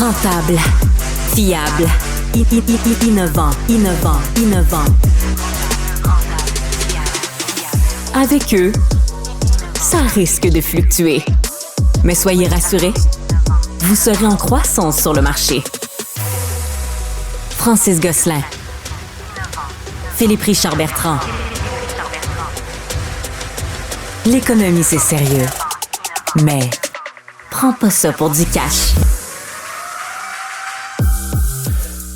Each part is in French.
Rentable, fiable, innovant. Avec eux, ça risque de fluctuer. Mais soyez rassurés, vous serez en croissance sur le marché. Francis Gosselin, Philippe Richard Bertrand. L'économie, c'est sérieux. Mais prends pas ça pour du cash.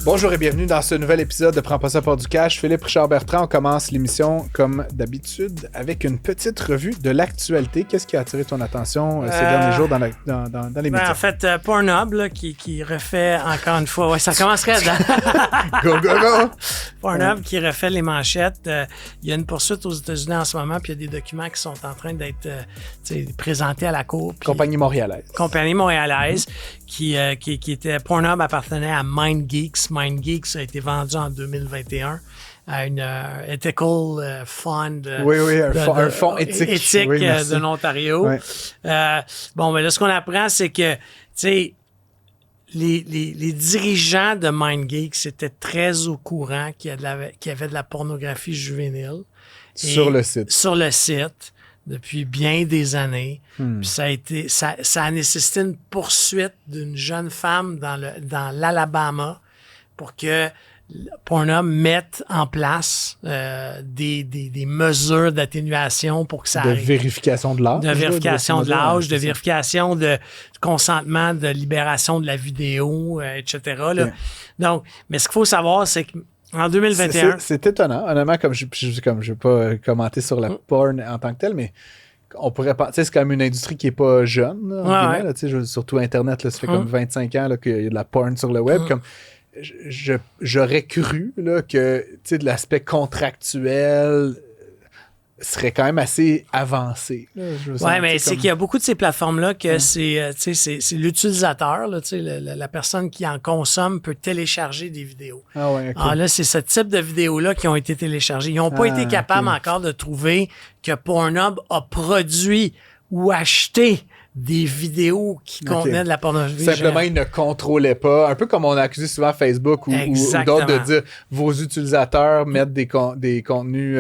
Bonjour et bienvenue dans ce nouvel épisode de Prends pas ça pour du cash. Philippe Richard Bertrand, on commence l'émission comme d'habitude avec une petite revue de l'actualité. Qu'est-ce qui a attiré ton attention ces derniers jours dans les médias? En fait, Pornhub là, qui refait encore une fois... Ouais, ça commencerait dans... Go! Pornhub qui refait les manchettes. Il y a une poursuite aux États-Unis en ce moment, puis il y a des documents qui sont en train d'être présentés à la cour. Compagnie montréalaise. Qui était... Pornhub appartenait à MindGeeks. MindGeeks a été vendu en 2021 à une ethical fund. Un fonds éthique oui, de l'Ontario. Oui. Mais là, ce qu'on apprend, c'est que, tu sais, les dirigeants de MindGeeks étaient très au courant qu'il y avait de la pornographie juvénile. Sur le site. Depuis bien des années. Puis ça a nécessité une poursuite d'une jeune femme dans l'Alabama pour que Pornhub mette en place des mesures d'atténuation pour que ça arrive. De vérification de l'âge. De vérification de l'âge, de vérification de consentement, de libération de la vidéo, etc. Là. Yeah. Donc, mais ce qu'il faut savoir, c'est qu'en 2021... C'est étonnant. Honnêtement, comme je ne vais pas commenter sur la porn en tant que telle, mais on pourrait penser c'est quand même une industrie qui n'est pas jeune. Là, là, surtout Internet, là, ça fait comme 25 ans là, qu'il y a de la porn sur le web. Comme, j'aurais cru là, que de l'aspect contractuel serait quand même assez avancé. Oui, mais c'est qu'il y a beaucoup de ces plateformes-là que c'est l'utilisateur, là, la personne qui en consomme peut télécharger des vidéos. Ah ouais, okay. Alors là, c'est ce type de vidéos-là qui ont été téléchargées. Ils n'ont pas été capables encore de trouver que Pornhub a produit ou acheté des vidéos qui contenaient de la pornographie. Simplement, ils ne contrôlaient pas. Un peu comme on a accusé souvent Facebook ou d'autres de dire vos utilisateurs mettent des contenus,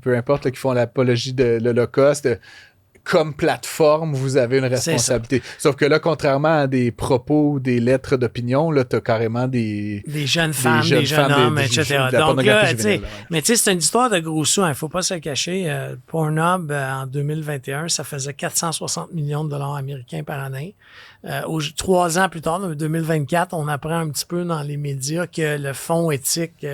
peu importe, là, qui font l'apologie de l'Holocauste. Comme plateforme, vous avez une responsabilité. Sauf que là, contrairement à des propos ou des lettres d'opinion, là, t'as carrément des jeunes femmes, des jeunes hommes, etc. Donc là, mais tu sais, c'est une histoire de gros sous. Il ne faut pas se le cacher. Pornhub, en 2021, ça faisait 460 millions de dollars américains par année. 3 ans plus tard, en 2024, on apprend un petit peu dans les médias que le fonds éthique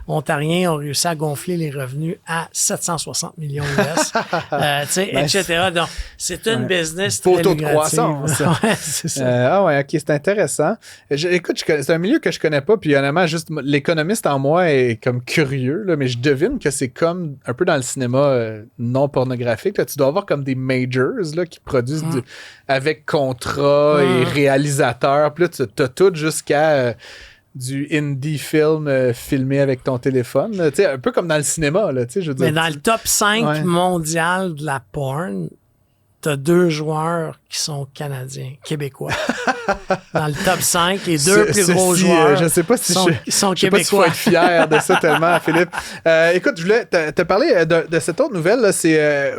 ontarien a réussi à gonfler les revenus à 760 millions US, etc. Donc, c'est une business très photo de croissance. C'est ça. OK, c'est intéressant. Écoute, c'est un milieu que je connais pas, puis honnêtement, juste l'économiste en moi est comme curieux, là, mais je devine que c'est comme un peu dans le cinéma non pornographique. Là, tu dois avoir comme des majors là, qui produisent avec contrat et réalisateur. Puis là, tu as tout jusqu'à du indie film filmé avec ton téléphone. Un peu comme dans le cinéma. Là, je veux dire, mais dans le top 5 mondial de la porn, t'as 2 joueurs qui sont canadiens, québécois. Dans le top 5, les 2 plus gros joueurs je sais pas si sont je sais québécois. Pas s'il faut être fier de ça tellement, Philippe. Écoute, je voulais te parler de cette autre nouvelle. Là, c'est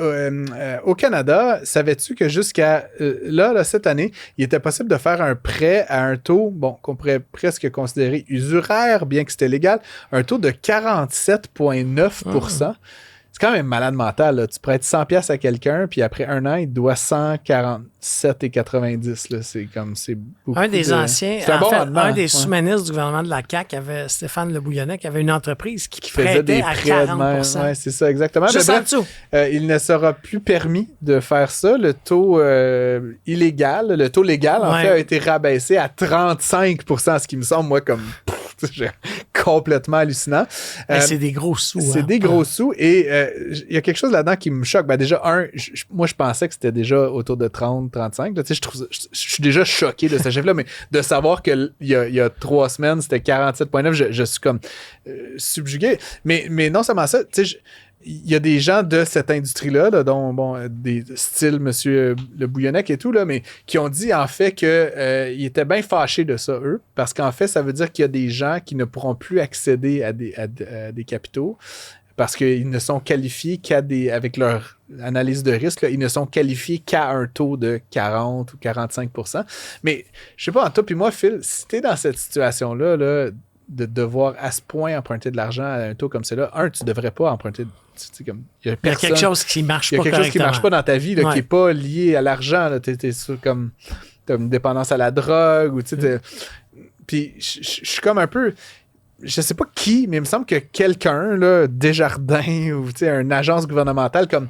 au Canada. Savais-tu que jusqu'à là, cette année, il était possible de faire un prêt à un taux qu'on pourrait presque considérer usuraire, bien que c'était légal, un taux de 47,9%. C'est quand même malade mental. Là. Tu prêtes 100$ à quelqu'un, puis après 1 an, il te doit 147,90$. Là. C'est beaucoup. Un des anciens, un des sous-ministres du gouvernement de la CAQ, Stéphane Le Bouillonnec, avait une entreprise qui faisait des prêts à 40%. Oui, c'est ça, exactement. Juste en dessous. Il ne sera plus permis de faire ça. Le taux illégal, le taux légal, en fait, a été rabaissé à 35%, ce qui me semble, moi, comme... complètement hallucinant. C'est des gros sous. C'est des gros sous. Et il y a quelque chose là-dedans qui me choque. Déjà, moi, je pensais que c'était déjà autour de 30-35. Je suis déjà choqué de ce chiffre-là, mais de savoir qu'il y a 3 semaines, c'était 47,9, je suis comme subjugué. Mais non seulement ça, il y a des gens de cette industrie-là, là, dont des styles M. Le Bouillonnec et tout, là, mais qui ont dit en fait qu'ils étaient bien fâchés de ça, eux, parce qu'en fait, ça veut dire qu'il y a des gens qui ne pourront plus accéder à des capitaux parce qu'ils ne sont qualifiés avec leur analyse de risque, là, ils ne sont qualifiés qu'à un taux de 40 ou 45%. Mais je sais pas, en toi puis moi, Phil, si tu es dans cette situation-là, là, de devoir à ce point emprunter de l'argent à un taux comme celui-là, tu ne devrais pas emprunter. Comme, il y a quelque chose qui ne marche pas. Il y a quelque chose qui ne marche pas dans ta vie, là, qui n'est pas lié à l'argent. Tu es comme t'as une dépendance à la drogue. Ou, puis je suis comme un peu. Je sais pas qui, mais il me semble que quelqu'un, là, Desjardins ou une agence gouvernementale, comme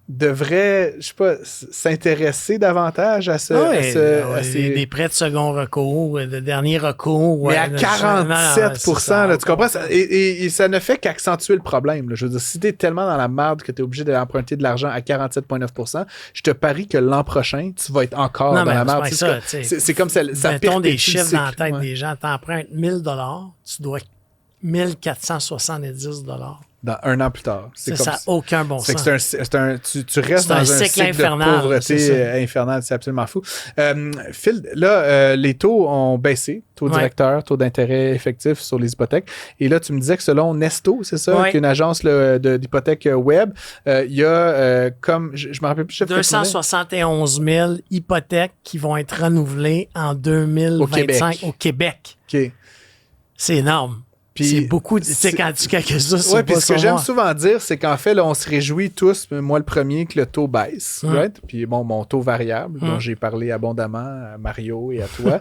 devrait, je sais pas, s'intéresser davantage à des prêts de second recours, de dernier recours. Mais à 47%, là, tu comprends? Et ça ne fait qu'accentuer le problème. Là. Je veux dire, si t'es tellement dans la merde que t'es obligé d'emprunter de l'argent à 47,9%, je te parie que l'an prochain, tu vas être encore dans la merde. C'est comme ça mettons des chiffres dans la tête des gens. T'empruntes 1 000 $, tu dois 1 470 $. Dans un an plus tard. Ça n'a aucun bon sens. Tu restes dans un cycle infernal, de pauvreté infernal. C'est absolument fou. Phil, là, les taux ont baissé. Taux directeur, taux d'intérêt effectif sur les hypothèques. Et là, tu me disais que selon Nesto, c'est ça, qui est une agence d'hypothèques web, il y a comme, je me rappelle plus. 271 000 hypothèques qui vont être renouvelées en 2025 au Québec. OK. C'est énorme. Puis, c'est beaucoup. Tu sais, quand tu calcules ça, c'est ouais, puis ce que j'aime souvent dire, c'est qu'en fait, là, on se réjouit tous, moi le premier, que le taux baisse. Right? Puis bon, mon taux variable, dont j'ai parlé abondamment à Mario et à toi,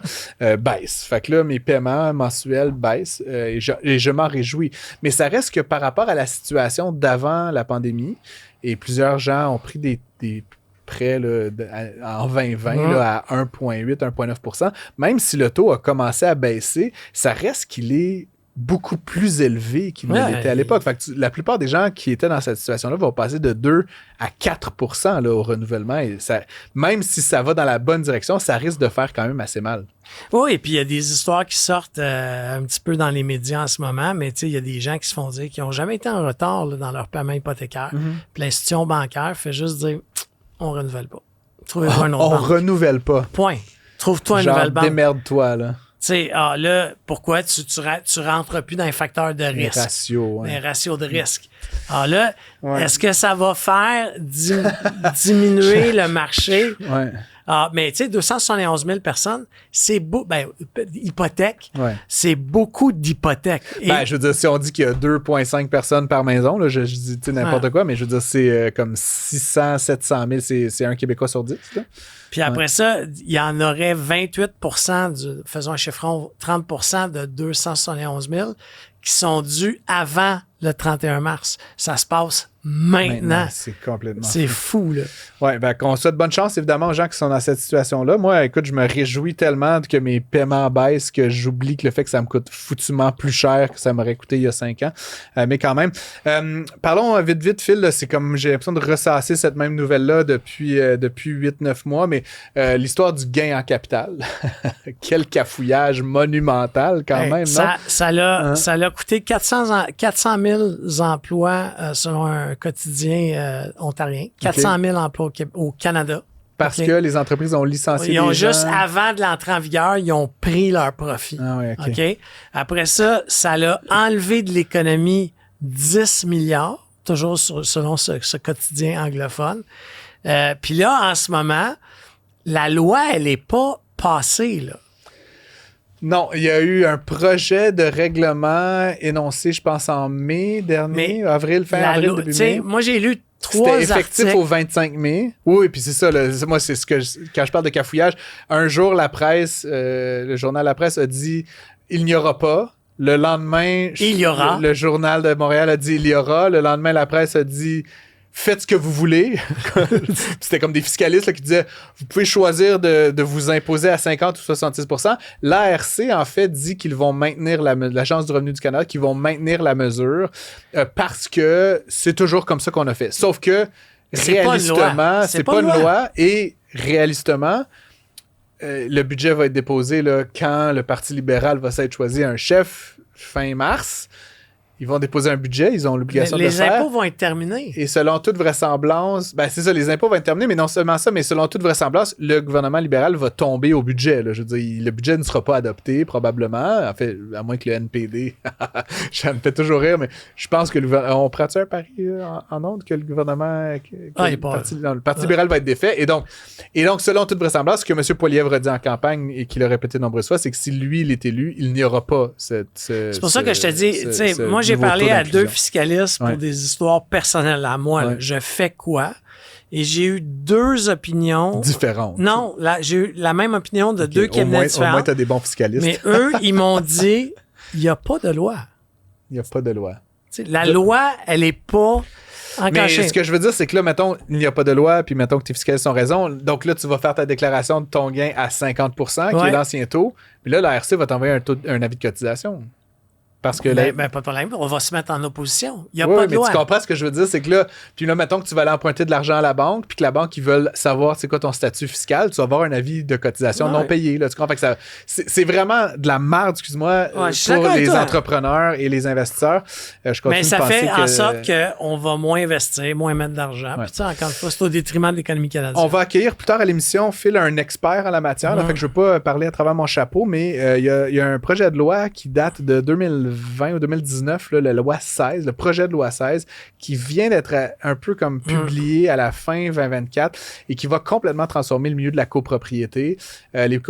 baisse. Fait que là, mes paiements mensuels baissent et je m'en réjouis. Mais ça reste que par rapport à la situation d'avant la pandémie, et plusieurs gens ont pris des prêts là, en 2020 là, à 1,8, 1,9%, même si le taux a commencé à baisser, ça reste qu'il est beaucoup plus élevé qu'il ne l'était à l'époque. Fait que la plupart des gens qui étaient dans cette situation-là vont passer de 2 à 4% là, au renouvellement. Et ça, même si ça va dans la bonne direction, ça risque de faire quand même assez mal. Oui, et puis il y a des histoires qui sortent un petit peu dans les médias en ce moment, mais il y a des gens qui se font dire qu'ils n'ont jamais été en retard là, dans leur paiement hypothécaire. Puis l'institution bancaire fait juste dire on renouvelle pas. Trouvez-vous un autre banque. On renouvelle pas. Point. Trouve-toi une nouvelle banque. Démerde-toi, là. Tu sais, là, pourquoi tu rentres plus dans les facteurs de risque? Les ratios de risque. Alors là, est-ce que ça va faire diminuer le marché? Mais tu sais, 271 000 personnes, c'est hypothèques, c'est beaucoup d'hypothèques. Je veux dire, si on dit qu'il y a 2,5 personnes par maison, là, je dis n'importe quoi, mais je veux dire, c'est comme 600, 700 000, c'est un Québécois sur 10, là. Puis après ça, il y en aurait 28 faisons un chiffron, 30 de 271 000 qui sont dus avant le 31 mars. Ça se passe maintenant. C'est complètement fou, là. Oui, qu'on souhaite bonne chance, évidemment, aux gens qui sont dans cette situation-là. Moi, écoute, je me réjouis tellement que mes paiements baissent que j'oublie que le fait que ça me coûte foutument plus cher que ça m'aurait coûté il y a 5 ans. Mais quand même, parlons vite, Phil, là, c'est comme j'ai l'impression de ressasser cette même nouvelle-là depuis 8-9 mois, mais l'histoire du gain en capital. Quel cafouillage monumental quand même, non? Ça l'a coûté 400 000 emplois selon un quotidien ontarien. 400 000 emplois au Canada. Parce que les entreprises ont licencié les gens. Avant de l'entrée en vigueur, ils ont pris leur profit. OK? Après ça, ça l'a enlevé de l'économie 10 milliards, toujours selon ce quotidien anglophone. Puis là, en ce moment, la loi, elle n'est pas passée, là. Non, il y a eu un projet de règlement énoncé, je pense, en mai dernier, avril, début mai. Moi, j'ai lu 3 articles. C'était effectif au 25 mai. Oui, puis c'est ça. Moi, c'est ce que quand je parle de cafouillage, un jour, la presse, le journal La Presse a dit « Il n'y aura pas ». Le lendemain, il y aura. Le journal de Montréal a dit « Il y aura ». Le lendemain, la presse a dit « Faites ce que vous voulez. » C'était comme des fiscalistes là, qui disaient « Vous pouvez choisir de vous imposer à 50 ou 66 ». L'ARC, en fait, dit qu'ils vont maintenir l'Agence du revenu du Canada, qu'ils vont maintenir la mesure parce que c'est toujours comme ça qu'on a fait. Sauf que, réalistement, c'est pas une loi. Et réalistement, le budget va être déposé là, quand le Parti libéral va s'être choisi un chef fin mars. ils vont déposer un budget, ils ont l'obligation de le faire. Les impôts vont être terminés. Et selon toute vraisemblance, c'est ça, les impôts vont être terminés, mais non seulement ça, mais selon toute vraisemblance, le gouvernement libéral va tomber au budget. Là. Je veux dire, le budget ne sera pas adopté, probablement. En fait, à moins que le NPD... Ça me fait toujours rire, mais je pense que on prend-tu un pari en ondes que le gouvernement... le Parti libéral va être défait. Et donc, selon toute vraisemblance, ce que M. Poilievre a dit en campagne et qu'il a répété de nombreuses fois, c'est que si lui, il est élu, il n'y aura pas c'est pour ça que je te dis, moi, j'ai parlé à 2 fiscalistes pour des histoires personnelles à moi. Là, je fais quoi? Et j'ai eu 2 opinions... différentes. Non, j'ai eu la même opinion de 2 cabinets différents. Au moins, tu as des bons fiscalistes. Mais eux, ils m'ont dit, il n'y a pas de loi. Il n'y a pas de loi. La loi, elle n'est pas... Mais ce que je veux dire, c'est que là, mettons, il n'y a pas de loi, puis mettons que tes fiscalistes ont raison. Donc là, tu vas faire ta déclaration de ton gain à 50%, qui est l'ancien taux. Puis là, la RC va t'envoyer un avis de cotisation. Parce que pas de problème, on va se mettre en opposition. Il n'y a pas de loi. Tu comprends ce que je veux dire, c'est que là, puis là, mettons que tu vas aller emprunter de l'argent à la banque, puis que la banque, ils veulent savoir c'est quoi ton statut fiscal, tu vas avoir un avis de cotisation non payé. Là, tu comprends? Fait que c'est vraiment de la merde, excuse-moi, pour les entrepreneurs et les investisseurs. Mais ça fait en sorte qu'on va moins investir, moins mettre d'argent. Puis encore une fois, c'est au détriment de l'économie canadienne. On va accueillir plus tard à l'émission Phil, un expert en la matière. Là, fait que je ne veux pas parler à travers mon chapeau, mais il y a un projet de loi qui date de 2020 ou 2019, là, la loi 16, le projet de loi 16, qui vient d'être un peu comme publié à la fin 2024 et qui va complètement transformer le milieu de la copropriété. Les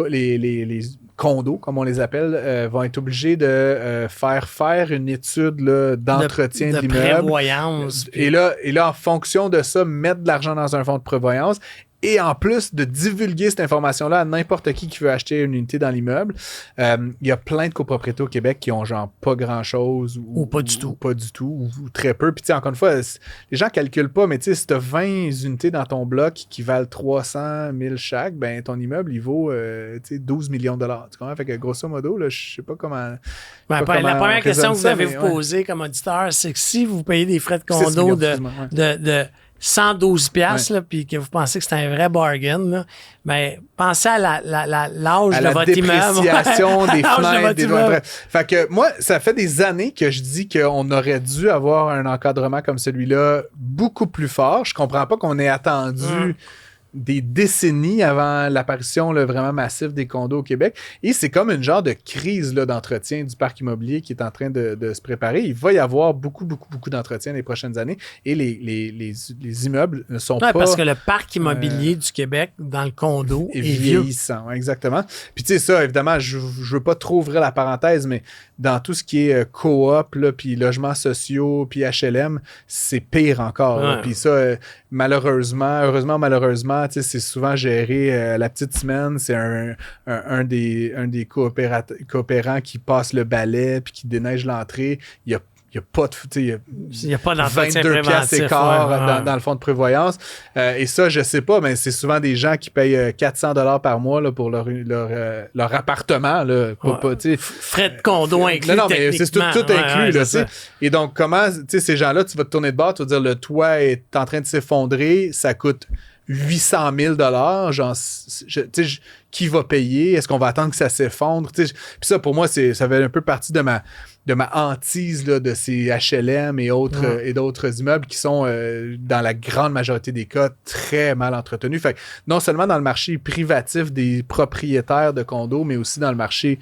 condos, comme on les appelle, vont être obligés de faire une étude là, d'entretien de l'immeuble. Prévoyance. Et là, en fonction de ça, mettre de l'argent dans un fonds de prévoyance. Et en plus de divulguer cette information-là à n'importe qui veut acheter une unité dans l'immeuble, il y a plein de copropriétés au Québec qui ont genre pas grand-chose ou pas du tout. Ou pas du tout, ou très peu. Puis encore une fois, les gens calculent pas, mais si tu as 20 unités dans ton bloc qui valent 300 000 chaque, ben ton immeuble, il vaut 12 millions de dollars. Tu comprends? Fait que grosso modo, je sais pas comment... la première question que vous avez posée comme auditeur, c'est que si vous payez des frais de condo de 112 piastres, puis que vous pensez que c'est un vrai bargain, là, ben, pensez à l'âge de votre immeuble. À la dépréciation des fenêtres. Fait que moi, ça fait des années que je dis qu'on aurait dû avoir un encadrement comme celui-là beaucoup plus fort. Je comprends pas qu'on ait attendu des décennies avant l'apparition là, vraiment massive des condos au Québec. Et c'est comme une genre de crise là, d'entretien du parc immobilier qui est en train de se préparer. Il va y avoir beaucoup d'entretien les prochaines années et les immeubles ne sont pas... parce que le parc immobilier du Québec dans le condo est vieillissant. Exactement. Puis tu sais ça, évidemment, je veux pas trop ouvrir la parenthèse, mais dans tout ce qui est coop, puis logements sociaux, puis HLM, c'est pire encore. Puis ça, heureusement, c'est souvent géré la petite semaine. C'est un des coopérants qui passe le balai puis qui déneige l'entrée. Il n'y a pas de... Il n'y a pas d'entretien 22 piastres écart dans le fonds de prévoyance. Et ça, je sais pas, mais c'est souvent des gens qui payent 400 $ par mois là, pour leur appartement. Là, frais de condo inclus. Non, mais c'est tout inclus. Là, et donc, comment, ces gens-là, tu vas te tourner de bord, tu vas dire, le toit est en train de s'effondrer, ça coûte 800 000 $, genre, qui va payer? Est-ce qu'on va attendre que ça s'effondre? Puis ça, pour moi, ça fait un peu partie de ma hantise là, de ces HLM et d'autres immeubles qui sont, dans la grande majorité des cas, très mal entretenus. Fait que non seulement dans le marché privatif des propriétaires de condos, mais aussi dans le marché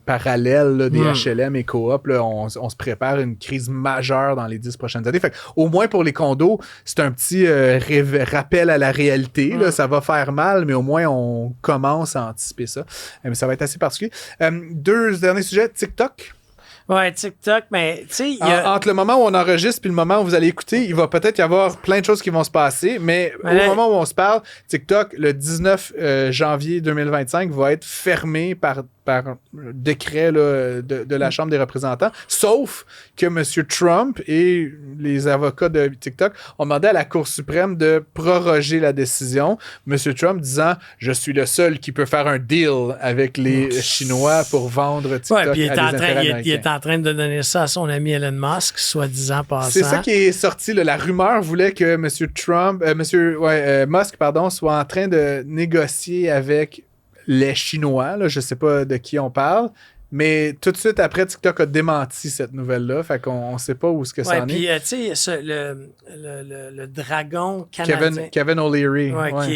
parallèle là, des HLM et coop, là, on se prépare une crise majeure dans les 10 prochaines années. Fait que, au moins pour les condos, c'est un petit rappel à la réalité. Là, ça va faire mal, mais au moins on commence à anticiper ça. Mais ça va être assez particulier. 2 derniers sujets. TikTok. Ouais, TikTok, mais tu sais... Entre le moment où on enregistre puis le moment où vous allez écouter, il va peut-être y avoir plein de choses qui vont se passer, mais au moment où on se parle, TikTok, le 19 janvier 2025, va être fermé par décret là, de la Chambre des représentants, sauf que M. Trump et les avocats de TikTok ont demandé à la Cour suprême de proroger la décision. M. Trump disant « Je suis le seul qui peut faire un deal avec les Chinois pour vendre TikTok puis à des intérêts américains. » Il est en train de donner ça à son ami Elon Musk, soi-disant passant. C'est ça qui est sorti. Là. La rumeur voulait que M. Musk soit en train de négocier avec les Chinois. Là, je ne sais pas de qui on parle, Mais tout de suite après, TikTok a démenti cette nouvelle-là. Fait qu'on sait pas où ce que ça en est. Puis, tu sais, le dragon canadien. Kevin O'Leary.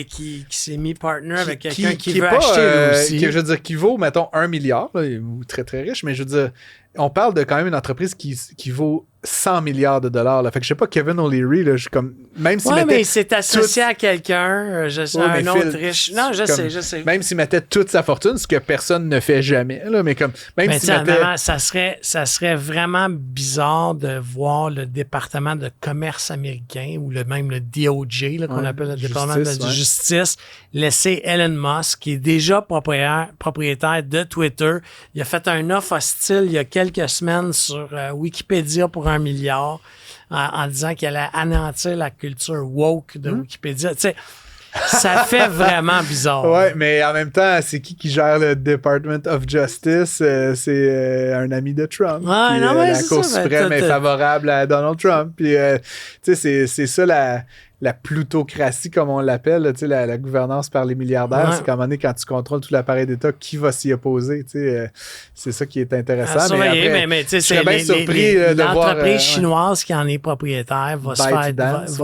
Qui s'est mis partner avec quelqu'un qui veut acheter lui aussi. Je veux dire, qui vaut, mettons, 1 milliard. Là, il est très, très riche. Mais je veux dire, on parle de quand même une entreprise qui vaut 100 milliards de dollars. Là. Fait que je sais pas, Kevin O'Leary, là, je comme. Même s'il mais c'est associé à quelqu'un, un autre riche. Non, je sais. Même s'il mettait toute sa fortune, ce que personne ne fait jamais. Là, mais comme. Même s'il mettait... ça serait vraiment bizarre de voir le département de commerce américain ou même le DOJ, là, qu'on appelle le département de justice, laisser Elon Musk, qui est déjà propriétaire de Twitter. Il a fait un offre hostile il y a quelques semaines sur Wikipédia pour 1 milliard en disant qu'il allait anéantir la culture woke de Wikipédia. Tu sais, ça fait vraiment bizarre. Ouais, mais en même temps, c'est qui gère le Department of Justice? C'est un ami de Trump. La Cour suprême est favorable à Donald Trump. Puis, tu sais, c'est ça la plutocratie, comme on l'appelle, tu sais, la gouvernance par les milliardaires. C'est qu'à un moment donné, quand tu contrôles tout l'appareil d'État, qui va s'y opposer? Tu sais, c'est ça qui est intéressant. Mais tu sais, c'est bien surpris de voir... L'entreprise chinoise qui en est propriétaire va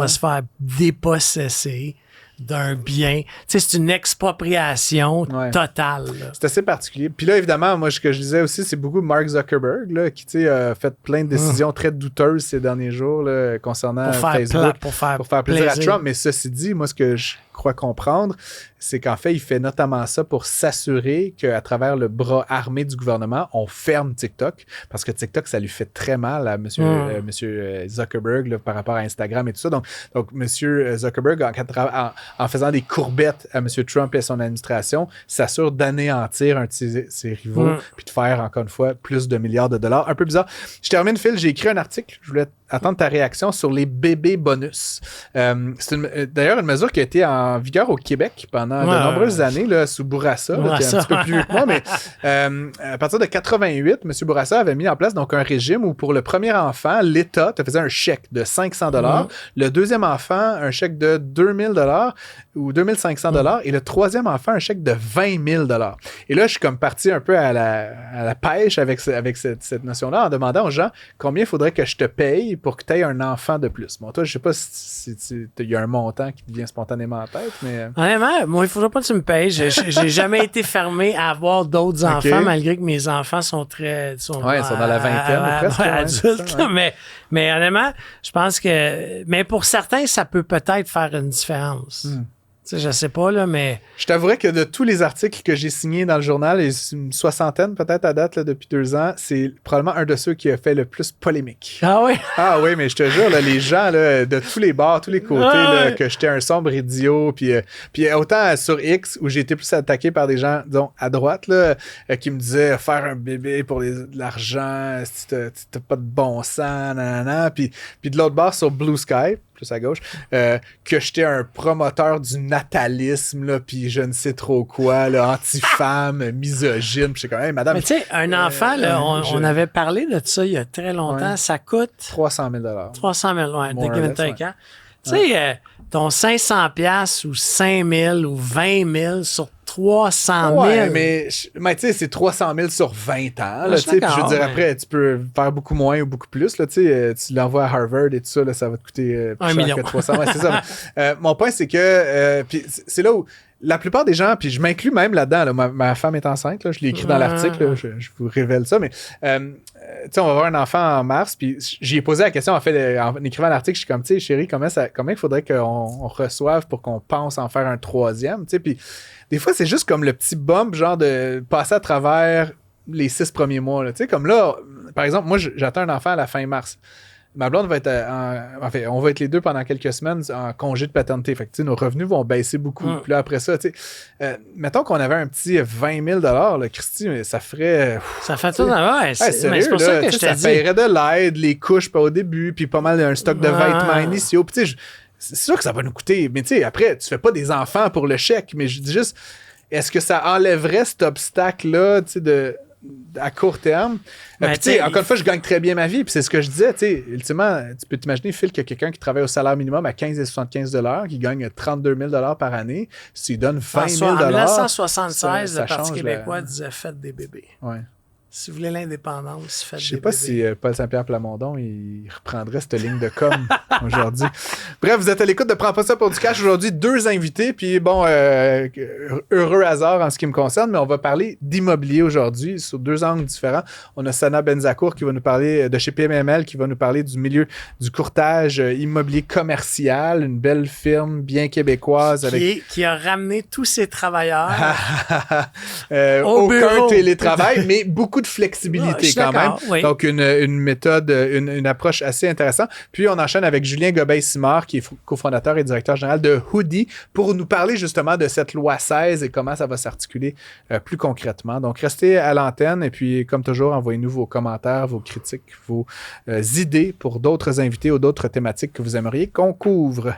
se faire dépossesser d'un bien. Tu sais, c'est une expropriation totale. Là. C'est assez particulier. Puis là, évidemment, moi, ce que je disais aussi, c'est beaucoup Mark Zuckerberg, là, qui, tu sais, a fait plein de décisions très douteuses ces derniers jours là, concernant Facebook. Pour faire plaisir à Trump. Mais ceci dit, moi, ce que je crois comprendre, c'est qu'en fait, il fait notamment ça pour s'assurer qu'à travers le bras armé du gouvernement, on ferme TikTok, parce que TikTok, ça lui fait très mal à monsieur Zuckerberg là, par rapport à Instagram et tout ça. Donc monsieur Zuckerberg, en faisant des courbettes à monsieur Trump et son administration, s'assure d'anéantir un de ses rivaux, puis de faire, encore une fois, plus de milliards de dollars. Un peu bizarre. Je termine, Phil, j'ai écrit un article, je voulais attendre ta réaction sur les bébés bonus. C'est d'ailleurs une mesure qui a été en vigueur au Québec pendant de nombreuses années, là, sous Bourassa, qui est un petit peu plus vieux que moi, mais à partir de 88, M. Bourassa avait mis en place donc un régime où pour le premier enfant, l'État te faisait un chèque de 500 $, le deuxième enfant, un chèque de 2000 $ ou 2500 $, et le troisième enfant, un chèque de 20 000 $. Et là, je suis comme parti un peu à la pêche avec cette notion-là en demandant aux gens combien il faudrait que je te paye pour que tu aies un enfant de plus. Bon, toi, je sais pas si il y a un montant qui te vient spontanément en tête, mais... Honnêtement, moi, il faudrait pas que tu me payes. J'ai jamais été fermé à avoir d'autres enfants, malgré que mes enfants sont très... Ils sont dans la vingtaine, presque. Adultes, mais honnêtement, je pense que... Mais pour certains, ça peut peut-être faire une différence. Tu sais, je sais pas, là, mais... Je t'avouerais que de tous les articles que j'ai signés dans le journal, et une soixantaine peut-être à date là, depuis 2 ans, c'est probablement un de ceux qui a fait le plus polémique. Ah oui? Ah oui, mais je te jure, là, les gens là, de tous les bords, tous les côtés, là, que j'étais un sombre idiot, puis autant sur X, où j'ai été plus attaqué par des gens, disons, à droite, là, qui me disaient faire un bébé pour de l'argent, si t'as pas de bon sens, nanana, puis de l'autre bord, sur Blue Sky, plus à gauche, que j'étais un promoteur du natalisme, là, puis je ne sais trop quoi, là, anti-femme, misogyne, puis j'étais comme, hey, madame... Mais tu sais, un enfant, là, on avait parlé de ça il y a très longtemps, ça coûte... 300 000 $. 300 000 $, de give and take, hein? Tu sais, ton 500$ ou 5 000 ou 20 000 sur 300 000. Ouais, mais tu sais, c'est 300 000 sur 20 ans. Là, je veux dire, après, tu peux faire beaucoup moins ou beaucoup plus. Là, tu l'envoies à Harvard et tout ça, là, ça va te coûter plus cher que 300. Ouais, c'est ça. Mon point, c'est que puis c'est là où la plupart des gens, puis je m'inclus même là-dedans, là, ma femme est enceinte, là, je l'ai écrit dans l'article, là, je vous révèle ça, mais tu sais, on va avoir un enfant en mars, puis j'y ai posé la question, en fait, en écrivant l'article, je suis comme, tu sais, chérie, combien il faudrait qu'on reçoive pour qu'on pense en faire un troisième, tu sais, puis des fois, c'est juste comme le petit bump, genre de passer à travers les 6 premiers mois, tu sais, comme là, par exemple, moi, j'attends un enfant à la fin mars. Ma blonde va être on va être les deux pendant quelques semaines en congé de paternité. Fait que, nos revenus vont baisser beaucoup. Puis là, après ça, mettons qu'on avait un petit 20 000 $, là, Christy, ça ferait... ça fait tout dans mais c'est pour ça que je te dis. Ça paierait de l'aide, les couches pas au début, puis pas mal un stock de vêtements initiaux. Puis c'est sûr que ça va nous coûter. Mais tu sais, après, tu fais pas des enfants pour le chèque. Mais je dis juste, est-ce que ça enlèverait cet obstacle-là, tu sais, à court terme? Puis, encore une fois, je gagne très bien ma vie, puis c'est ce que je disais, tu sais, ultimement, tu peux t'imaginer, Phil, qu'il y a quelqu'un qui travaille au salaire minimum à 15 et 75 $, qui gagne 32 000 $ par année, s'il donne 20 000 $. En 1976, le Parti québécois disait « Faites des bébés ». Ouais. Si vous voulez l'indépendance, faites des Je sais pas si Paul Saint-Pierre Plamondon, il reprendrait cette ligne de com aujourd'hui. Bref, vous êtes à l'écoute de Prends pas ça pour du cash aujourd'hui. 2 invités, puis bon, heureux hasard en ce qui me concerne, mais on va parler d'immobilier aujourd'hui sous 2 angles différents. On a Sana Benzakour qui va nous parler de chez PMML, qui va nous parler du milieu du courtage immobilier commercial, une belle firme bien québécoise. Qui a ramené tous ses travailleurs aucun télétravail, mais beaucoup de flexibilité quand même. Oui. Donc, une méthode, une approche assez intéressante. Puis, on enchaîne avec Julien Gobeil-Simard, qui est cofondateur et directeur général de Hoodie, pour nous parler justement de cette loi 16 et comment ça va s'articuler plus concrètement. Donc, restez à l'antenne et puis, comme toujours, envoyez-nous vos commentaires, vos critiques, vos idées pour d'autres invités ou d'autres thématiques que vous aimeriez qu'on couvre.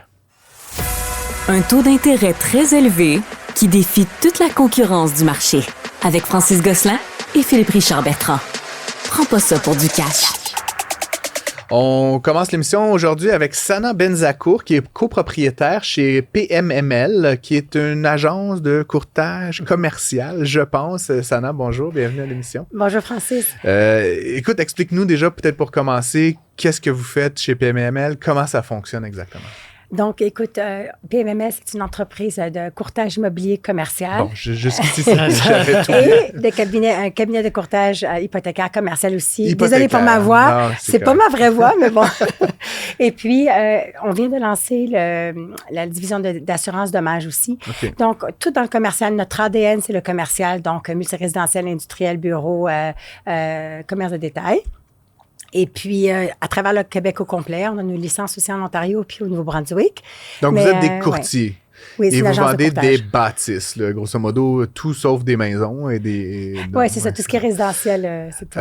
Un taux d'intérêt très élevé qui défie toute la concurrence du marché. Avec Francis Gosselin et Philippe Richard-Bertrand. Prends pas ça pour du cash. On commence l'émission aujourd'hui avec Sana Benzakour, qui est copropriétaire chez PMML, qui est une agence de courtage commercial, je pense. Sana, bonjour, bienvenue à l'émission. Bonjour Francis. Écoute, explique-nous déjà, peut-être pour commencer, qu'est-ce que vous faites chez PMML, comment ça fonctionne exactement? Donc, écoute, PMML, c'est une entreprise de courtage immobilier commercial. Bon, jusqu'ici, j'avais tout. Et un cabinet de courtage hypothécaire commercial aussi. Désolée pour ma voix. Non, c'est pas ma vraie voix, mais bon. Et puis, on vient de lancer la division d'assurance dommages aussi. Okay. Donc, tout dans le commercial. Notre ADN, c'est le commercial. Donc, multirésidentiel, industriel, bureau, commerce de détail. Et puis, à travers le Québec au complet, on a une licence aussi en Ontario puis au Nouveau-Brunswick. Donc, vous êtes des courtiers. Ouais. Oui, et vous vendez des bâtisses, là, grosso modo, tout sauf des maisons et des... Oui, c'est ça, tout ce qui est résidentiel. C'est tout.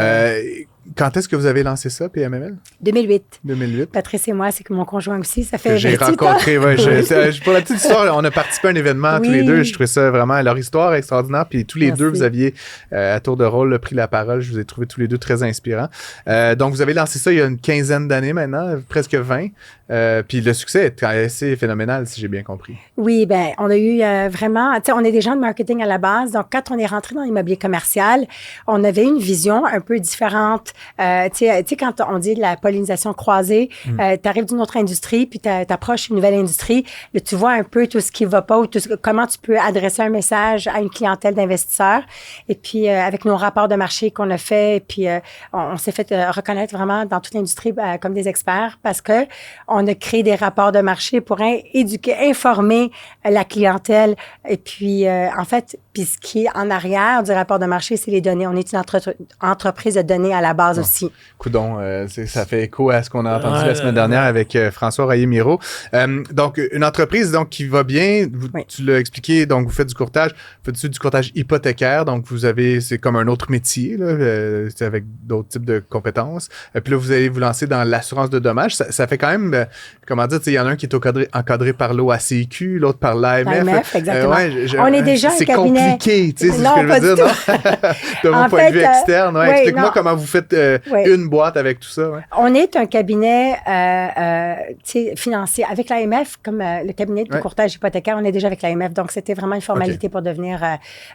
Quand est-ce que vous avez lancé ça, PMML? 2008. 2008. Patrice et moi, c'est que mon conjoint aussi, ça fait... J'ai rencontré, ouais, pour la petite histoire, on a participé à un événement tous les deux. Je trouvais ça vraiment, leur histoire extraordinaire. Puis tous les deux, vous aviez, à tour de rôle, pris la parole. Je vous ai trouvé tous les deux très inspirants. Donc, vous avez lancé ça il y a une quinzaine d'années maintenant, presque 20. Puis le succès est assez phénoménal, si j'ai bien compris. Oui, bien, on a eu vraiment... Tu sais, on est des gens de marketing à la base. Donc, quand on est rentré dans l'immobilier commercial, on avait une vision un peu différente. Tu sais, quand on dit de la pollinisation croisée, tu arrives d'une autre industrie, puis tu approches une nouvelle industrie, là, tu vois un peu tout ce qui va pas, ou comment tu peux adresser un message à une clientèle d'investisseurs. Et puis, avec nos rapports de marché qu'on a fait, et puis on s'est fait reconnaître vraiment dans toute l'industrie comme des experts parce que on a créé des rapports de marché pour éduquer, informer la clientèle. Et puis, en fait, puis ce qui est en arrière du rapport de marché, c'est les données. On est une entreprise de données à la base aussi. Coudon, ça fait écho à ce qu'on a entendu la semaine dernière avec François Raillé-Miro. Donc, une entreprise donc, qui va bien, tu l'as expliqué, donc vous faites du courtage, vous faites du courtage hypothécaire, donc vous avez, c'est comme un autre métier, là, c'est avec d'autres types de compétences. Puis là, vous allez vous lancer dans l'assurance de dommages. Ça fait quand même, comment dire, il y en a un qui est encadré par l'OACQ, l'autre par l'AMF. L'AMF, exactement. On est déjà un cabinet... C'est compliqué, tu sais, c'est ce que je veux dire, non? De mon point de vue externe, explique-moi comment vous faites une boîte avec tout ça. Ouais. On est un cabinet financier. Avec l'AMF, comme le cabinet de courtage hypothécaire, on est déjà avec l'AMF. Donc, c'était vraiment une formalité pour devenir,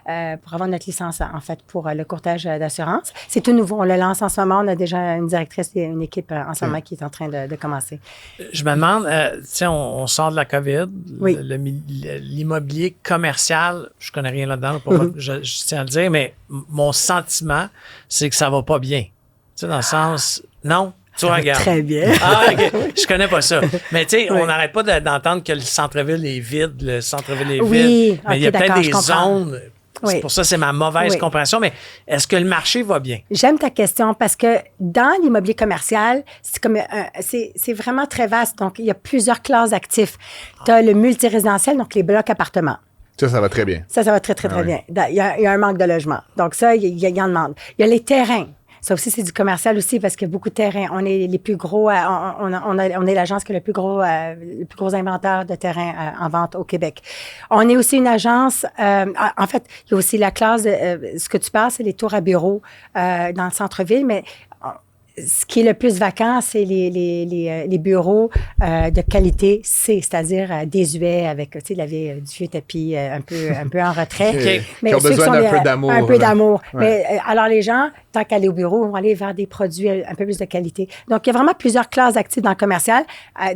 pour avoir notre licence, en fait, pour le courtage d'assurance. C'est tout nouveau. On le lance en ce moment. On a déjà une directrice et une équipe en ce moment qui est en train de commencer. Je me demande, tu sais, on sort de la COVID. Oui. L'immobilier commercial, je connais rien là-dedans, je tiens à le dire, mais mon sentiment, c'est que ça va pas bien. Tu sais, dans le sens... Non? Tu regardes. Très bien. Ah, OK. Je connais pas ça. Mais tu sais, on n'arrête pas d'entendre que le centre-ville est vide. Le centre-ville est vide. Mais il y a peut-être des zones... C'est pour ça, c'est ma mauvaise compréhension. Mais est-ce que le marché va bien? J'aime ta question parce que dans l'immobilier commercial, c'est vraiment très vaste. Donc, il y a plusieurs classes d'actifs. Tu as le multirésidentiel, donc les blocs appartements. Ça va très bien. Ça va très bien. Il y a un manque de logement. Donc, ça, il y en demande. Il y a les terrains. Ça aussi, c'est du commercial aussi parce qu'il y a beaucoup de terrains. On est les plus gros, on est l'agence qui a le plus gros inventaire de terrains en vente au Québec. On est aussi une agence, en fait, il y a aussi la classe, ce que tu parles, c'est les tours à bureaux dans le centre-ville, mais ce qui est le plus vacant, c'est les bureaux de qualité C, c'est-à-dire désuets avec, tu sais, du vieux tapis un peu en retrait. Mais qui ont besoin d'un peu d'amour. Un peu d'amour. Ouais. Mais alors les gens tant qu'aller au bureau, on va aller vers des produits un peu plus de qualité. Donc, il y a vraiment plusieurs classes d'actifs dans le commercial.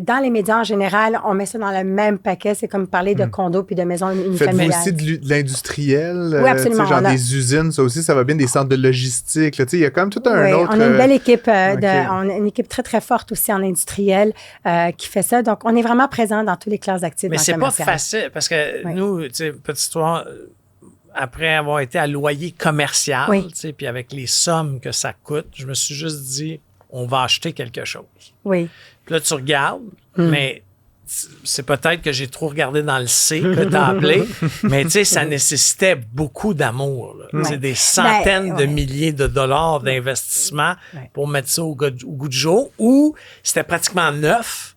Dans les médias en général, on met ça dans le même paquet. C'est comme parler de condos puis de maisons unifamiliales. Faites-vous aussi de l'industriel? Oui, absolument. Genre des usines, ça aussi, ça va bien, des centres de logistique. Il y a quand même tout un autre... On a une belle équipe. On a une équipe très, très forte aussi en industriel qui fait ça. Donc, on est vraiment présent dans toutes les classes d'actifs dans le commercial. Mais c'est pas facile parce que nous, tu sais, petite histoire... Après avoir été à loyer commercial, puis avec les sommes que ça coûte, je me suis juste dit, on va acheter quelque chose. Oui. Puis là, tu regardes, mais c'est peut-être que j'ai trop regardé dans le C que tu as appelé, mais tu sais, ça nécessitait beaucoup d'amour. C'est des centaines de milliers de dollars d'investissement pour mettre ça au goût du jour, ou c'était pratiquement neuf,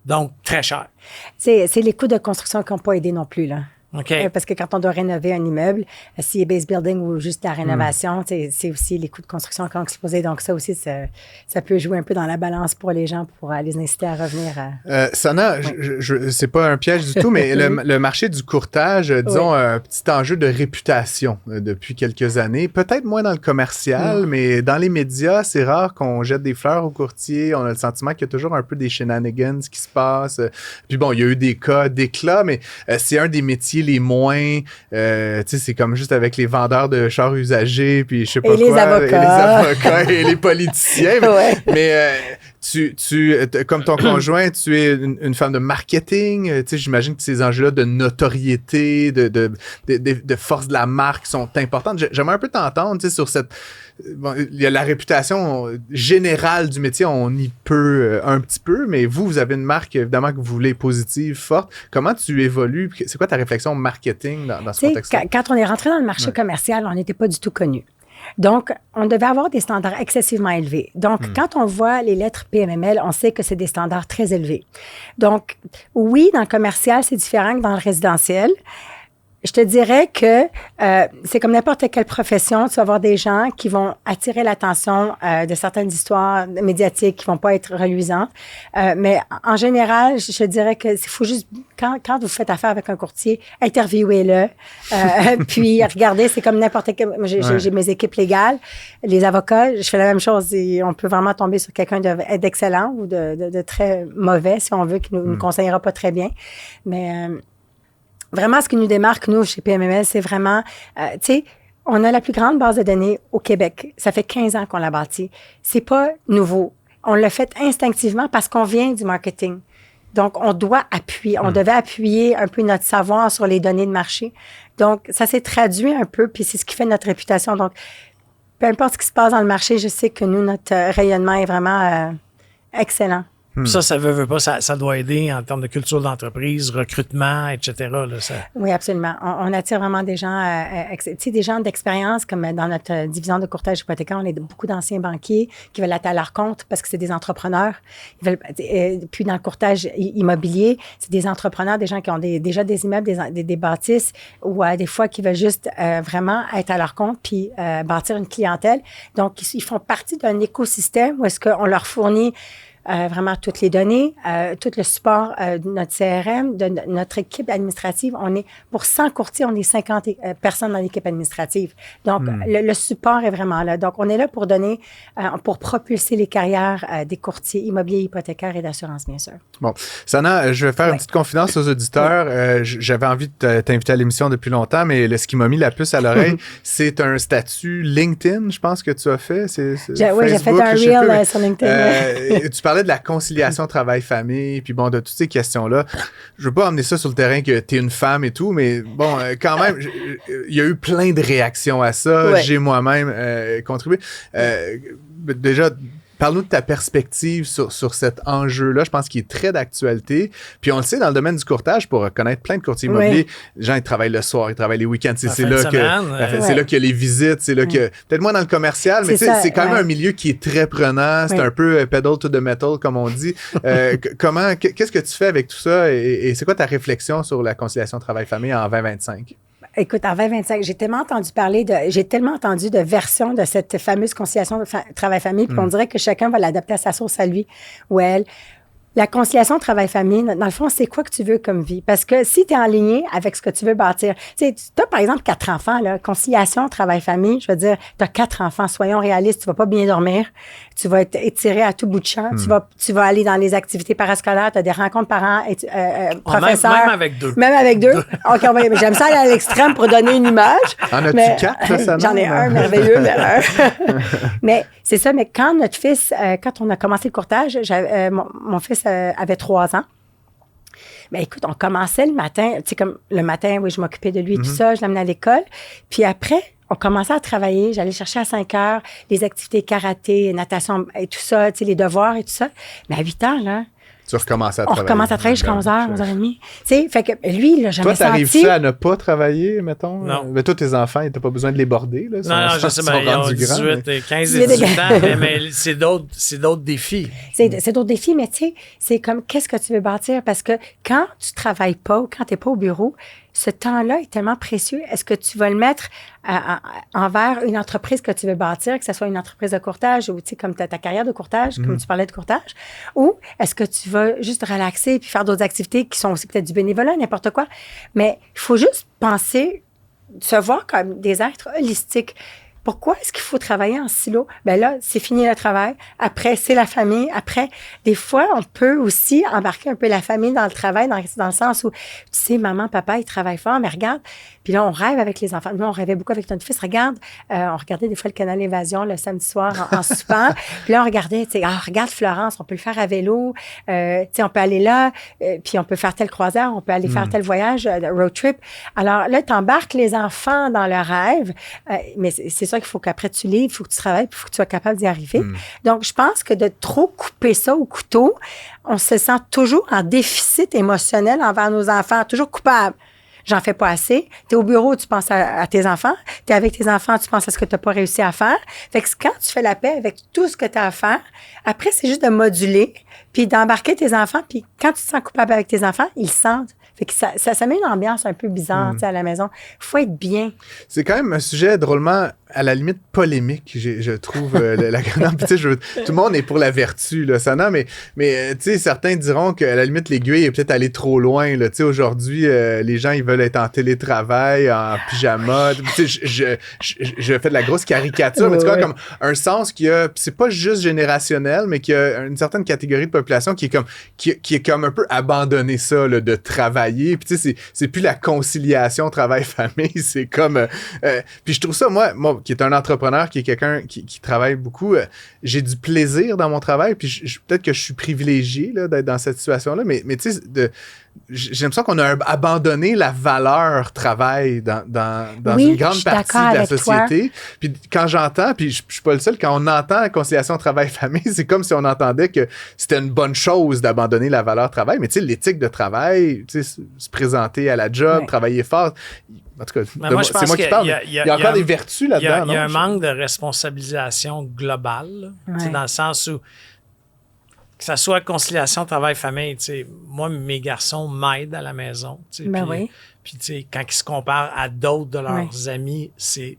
donc très cher. C'est les coûts de construction qui n'ont pas aidé non plus, là. Okay. Parce que quand on doit rénover un immeuble, s'il est base building ou juste la rénovation, c'est aussi les coûts de construction qui ont explosé. Donc, ça aussi, ça peut jouer un peu dans la balance pour les gens pour les inciter à revenir à... Sana, c'est pas un piège du tout, mais le marché du courtage, disons, un petit enjeu de réputation depuis quelques années. Peut-être moins dans le commercial, mais dans les médias, c'est rare qu'on jette des fleurs aux courtiers. On a le sentiment qu'il y a toujours un peu des shenanigans qui se passent. Puis bon, il y a eu des cas d'éclat, mais c'est un des métiers les moins, tu sais, c'est comme juste avec les vendeurs de chars usagés, puis je sais pas et les avocats et les politiciens. Mais comme ton conjoint, tu es une femme de marketing. Tu sais, j'imagine que ces enjeux-là de notoriété, de force de la marque sont importants. J'aimerais un peu t'entendre, tu sais, sur cette... Bon, il y a la réputation générale du métier, on y peut un petit peu, mais vous avez une marque, évidemment, que vous voulez positive, forte. Comment tu évolues? C'est quoi ta réflexion marketing dans ce contexte-là? Quand on est rentré dans le marché commercial, on n'était pas du tout connu. Donc, on devait avoir des standards excessivement élevés. Donc, quand on voit les lettres PMML, on sait que c'est des standards très élevés. Donc, oui, dans le commercial, c'est différent que dans le résidentiel. Je te dirais que c'est comme n'importe quelle profession, tu vas avoir des gens qui vont attirer l'attention de certaines histoires médiatiques qui vont pas être reluisantes. Mais en général, je te dirais que il faut juste, quand vous faites affaire avec un courtier, interviewez-le. Puis regardez, c'est comme n'importe quel... J'ai mes équipes légales, les avocats, je fais la même chose. Et on peut vraiment tomber sur quelqu'un d'excellent ou de très mauvais, si on veut, qui nous conseillera pas très bien. Mais... vraiment, ce qui nous démarque, nous, chez PMML, c'est vraiment, tu sais, on a la plus grande base de données au Québec. Ça fait 15 ans qu'on l'a bâtie. C'est pas nouveau. On l'a fait instinctivement parce qu'on vient du marketing. Donc, on doit appuyer. On devait appuyer un peu notre savoir sur les données de marché. Donc, ça s'est traduit un peu, puis c'est ce qui fait notre réputation. Donc, peu importe ce qui se passe dans le marché, je sais que nous, notre rayonnement est vraiment excellent. Ça veut pas, ça doit aider en termes de culture d'entreprise, recrutement, etc. Là, Oui, absolument. On attire vraiment des gens, tu sais, des gens d'expérience, comme dans notre division de courtage hypothécaire, on a beaucoup d'anciens banquiers qui veulent être à leur compte parce que c'est des entrepreneurs. Puis dans le courtage immobilier, c'est des entrepreneurs, des gens qui ont déjà des immeubles, des bâtisses, ou des fois qui veulent juste vraiment être à leur compte puis bâtir une clientèle. Donc, ils font partie d'un écosystème où est-ce qu'on leur fournit vraiment toutes les données, tout le support de notre CRM, de notre équipe administrative. Pour 100 courtiers, on est 50 personnes dans l'équipe administrative. Donc, le support est vraiment là. Donc, on est là pour donner, pour propulser les carrières des courtiers immobiliers, hypothécaires et d'assurance, bien sûr. Bon. Sana, je vais faire une petite confidence aux auditeurs. J'avais envie de t'inviter à l'émission depuis longtemps, mais ce qui m'a mis la puce à l'oreille, c'est un statut LinkedIn, je pense que tu as fait. Oui, j'ai fait un reel sur LinkedIn. Tu parlais de la conciliation travail-famille, puis bon, de toutes ces questions-là. Je veux pas emmener ça sur le terrain que tu es une femme et tout, mais bon, quand même, il y a eu plein de réactions à ça. Ouais. J'ai moi-même contribué. Déjà, parle-nous de ta perspective sur cet enjeu-là. Je pense qu'il est très d'actualité. Puis on le sait, dans le domaine du courtage, pour connaître plein de courtiers immobiliers, les gens, ils travaillent le soir, ils travaillent les week-ends. C'est là qu'il y a les visites, c'est là que... Peut-être moins dans le commercial, mais c'est quand même un milieu qui est très prenant. C'est un peu pedal to the metal, comme on dit. Qu'est-ce que tu fais avec tout ça? Et c'est quoi ta réflexion sur la conciliation travail-famille en 2025? Écoute, en 2025, j'ai tellement entendu de versions de cette fameuse conciliation de travail-famille, puis on dirait que chacun va l'adapter à sa sauce à lui ou elle. La conciliation travail-famille, dans le fond, c'est quoi que tu veux comme vie? Parce que si tu es en ligne avec ce que tu veux bâtir, tu as par exemple 4 enfants, là, conciliation travail-famille, je veux dire, tu as 4 enfants, soyons réalistes, tu vas pas bien dormir, tu vas être étiré à tout bout de champ, tu vas aller dans les activités parascolaires, tu as des rencontres parents, professeurs. Même avec 2. Même avec 2? OK, j'aime ça aller à l'extrême pour donner une image. En as-tu 4 récemment? J'en ai un merveilleux, mais un. Mais c'est ça, mais quand notre fils, quand on a commencé le courtage, mon fils avait 3 ans. Ben écoute, on commençait le matin, tu sais, comme le matin, oui, je m'occupais de lui et tout ça, je l'amenais à l'école. Puis après, on commençait à travailler, j'allais chercher à 5 heures les activités karaté, natation et tout ça, tu sais, les devoirs et tout ça. Mais à 8 heures, là, tu recommences à travailler. On recommence à travailler jusqu'à 11h, 11h30. Tu sais, fait que lui, là, jamais senti... Toi, t'arrives-tu à ne pas travailler, mettons? Non. Mais toi, tes enfants, t'as pas besoin de les border, là? Non, je sais, mais ils ont 18, 15 et 18 ans, mais c'est d'autres défis. C'est d'autres défis, mais tu sais, c'est comme, qu'est-ce que tu veux bâtir? Parce que quand tu travailles pas ou quand t'es pas au bureau, ce temps-là est tellement précieux. Est-ce que tu vas le mettre envers une entreprise que tu veux bâtir, que ce soit une entreprise de courtage ou, tu sais, comme ta carrière de courtage, comme tu parlais de courtage, ou est-ce que tu vas juste relaxer puis faire d'autres activités qui sont aussi peut-être du bénévolat, n'importe quoi. Mais il faut juste penser, se voir comme des êtres holistiques. Pourquoi est-ce qu'il faut travailler en silo? Ben là, c'est fini le travail. Après, c'est la famille. Après, des fois, on peut aussi embarquer un peu la famille dans le travail, dans le sens où, tu sais, maman, papa, ils travaillent fort, mais regarde. Puis là, on rêve avec les enfants. Nous, on rêvait beaucoup avec notre fils. Regarde, on regardait des fois le canal Évasion le samedi soir en soupant. Puis là, on regardait, tu sais, regarde Florence, on peut le faire à vélo. Tu sais, on peut aller là, puis on peut faire telle croisière, on peut aller faire tel voyage, road trip. Alors là, tu embarques les enfants dans leur rêve, mais c'est ça qu'il faut qu'après tu livres, il faut que tu travailles, puis il faut que tu sois capable d'y arriver. Donc, je pense que de trop couper ça au couteau, on se sent toujours en déficit émotionnel envers nos enfants, toujours coupable. J'en fais pas assez. Tu es au bureau, tu penses à tes enfants. Tu es avec tes enfants, tu penses à ce que tu n'as pas réussi à faire. Fait que quand tu fais la paix avec tout ce que tu as à faire, après, c'est juste de moduler, puis d'embarquer tes enfants. Puis quand tu te sens coupable avec tes enfants, ils le sentent. Fait que ça met une ambiance un peu bizarre, tu sais, à la maison. Faut être bien. C'est quand même un sujet drôlement, à la limite, polémique, je trouve. Tout le monde est pour la vertu, là, ça, non, mais tu sais, certains diront qu'à la limite, l'aiguille est peut-être allée trop loin, là. Tu sais, aujourd'hui, les gens, ils veulent être en télétravail, en pyjama. Tu sais, je fais de la grosse caricature, mais tu vois, comme un sens qui a, c'est pas juste générationnel, mais qui a une certaine catégorie de population qui est comme un peu abandonné ça, là, de travailler. Puis tu sais, c'est plus la conciliation travail-famille, c'est comme... puis je trouve ça, moi, qui est un entrepreneur, qui est quelqu'un qui travaille beaucoup, j'ai du plaisir dans mon travail, puis peut-être que je suis privilégié là, d'être dans cette situation-là, mais tu sais, j'ai l'impression qu'on a abandonné la valeur travail dans une grande partie de la société. Puis quand j'entends, puis je suis pas le seul, quand on entend conciliation travail-famille, c'est comme si on entendait que c'était une bonne chose d'abandonner la valeur travail, mais tu sais, l'éthique de travail, tu sais, se présenter à la job, travailler fort... En tout cas, c'est moi qui parle. Il y a encore des vertus là-dedans. Il y a un manque de responsabilisation globale, dans le sens où, que ça soit conciliation travail-famille, moi, mes garçons m'aident à la maison. Puis, quand ils se comparent à d'autres de leurs amis, c'est...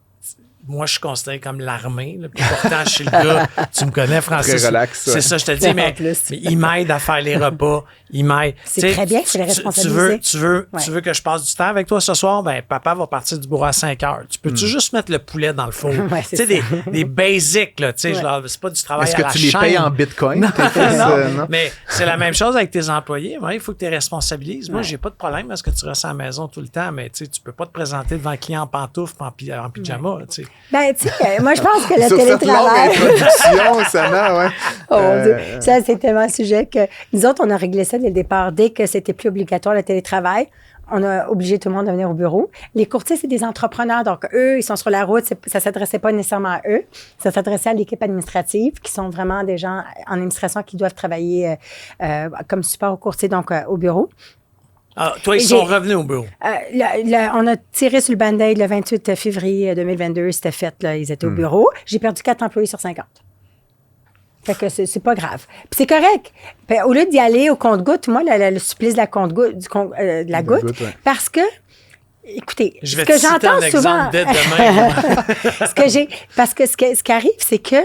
Moi, je suis considéré comme l'armée. Là. Puis pourtant, je suis le gars, tu me connais, Francis. Très relax. C'est ça, je te dis, mais il m'aide à faire les repas. Il m'aide. C'est très bien, c'est les responsabiliser. Tu veux que je passe du temps avec toi ce soir? Ben, papa va partir du bureau à 5 heures. Tu peux-tu juste mettre le poulet dans le four? Tu sais, des basics, là. Tu sais, c'est pas du travail à la chaîne. Est-ce que tu les payes en bitcoin? Non. Mais c'est la même chose avec tes employés. Ouais, il faut que tu les responsabilises. Moi, j'ai pas de problème à ce que tu restes à la maison tout le temps, mais tu peux pas te présenter devant un client en pantoufles en pyjama, tu sais. Ben, tu sais, moi, je pense que le télétravail... Oh mon Dieu. Ça, c'est tellement un sujet que nous autres, on a réglé ça dès le départ. Dès que c'était plus obligatoire, le télétravail, on a obligé tout le monde de venir au bureau. Les courtiers, c'est des entrepreneurs. Donc, eux, ils sont sur la route. Ça ne s'adressait pas nécessairement à eux. Ça s'adressait à l'équipe administrative, qui sont vraiment des gens en administration qui doivent travailler comme support aux courtiers, donc au bureau. Ah, toi, ils sont revenus au bureau. On a tiré sur le Band-Aid le 28 février 2022. C'était fait, là. Ils étaient au bureau. J'ai perdu 4 employés sur 50. Fait que c'est pas grave. Puis c'est correct. Puis, au lieu d'y aller au compte-goutte, moi, le supplice de la compte-goutte, de la goutte, parce que, écoutez, ce que j'entends souvent... Dès demain. parce que ce qui arrive, c'est que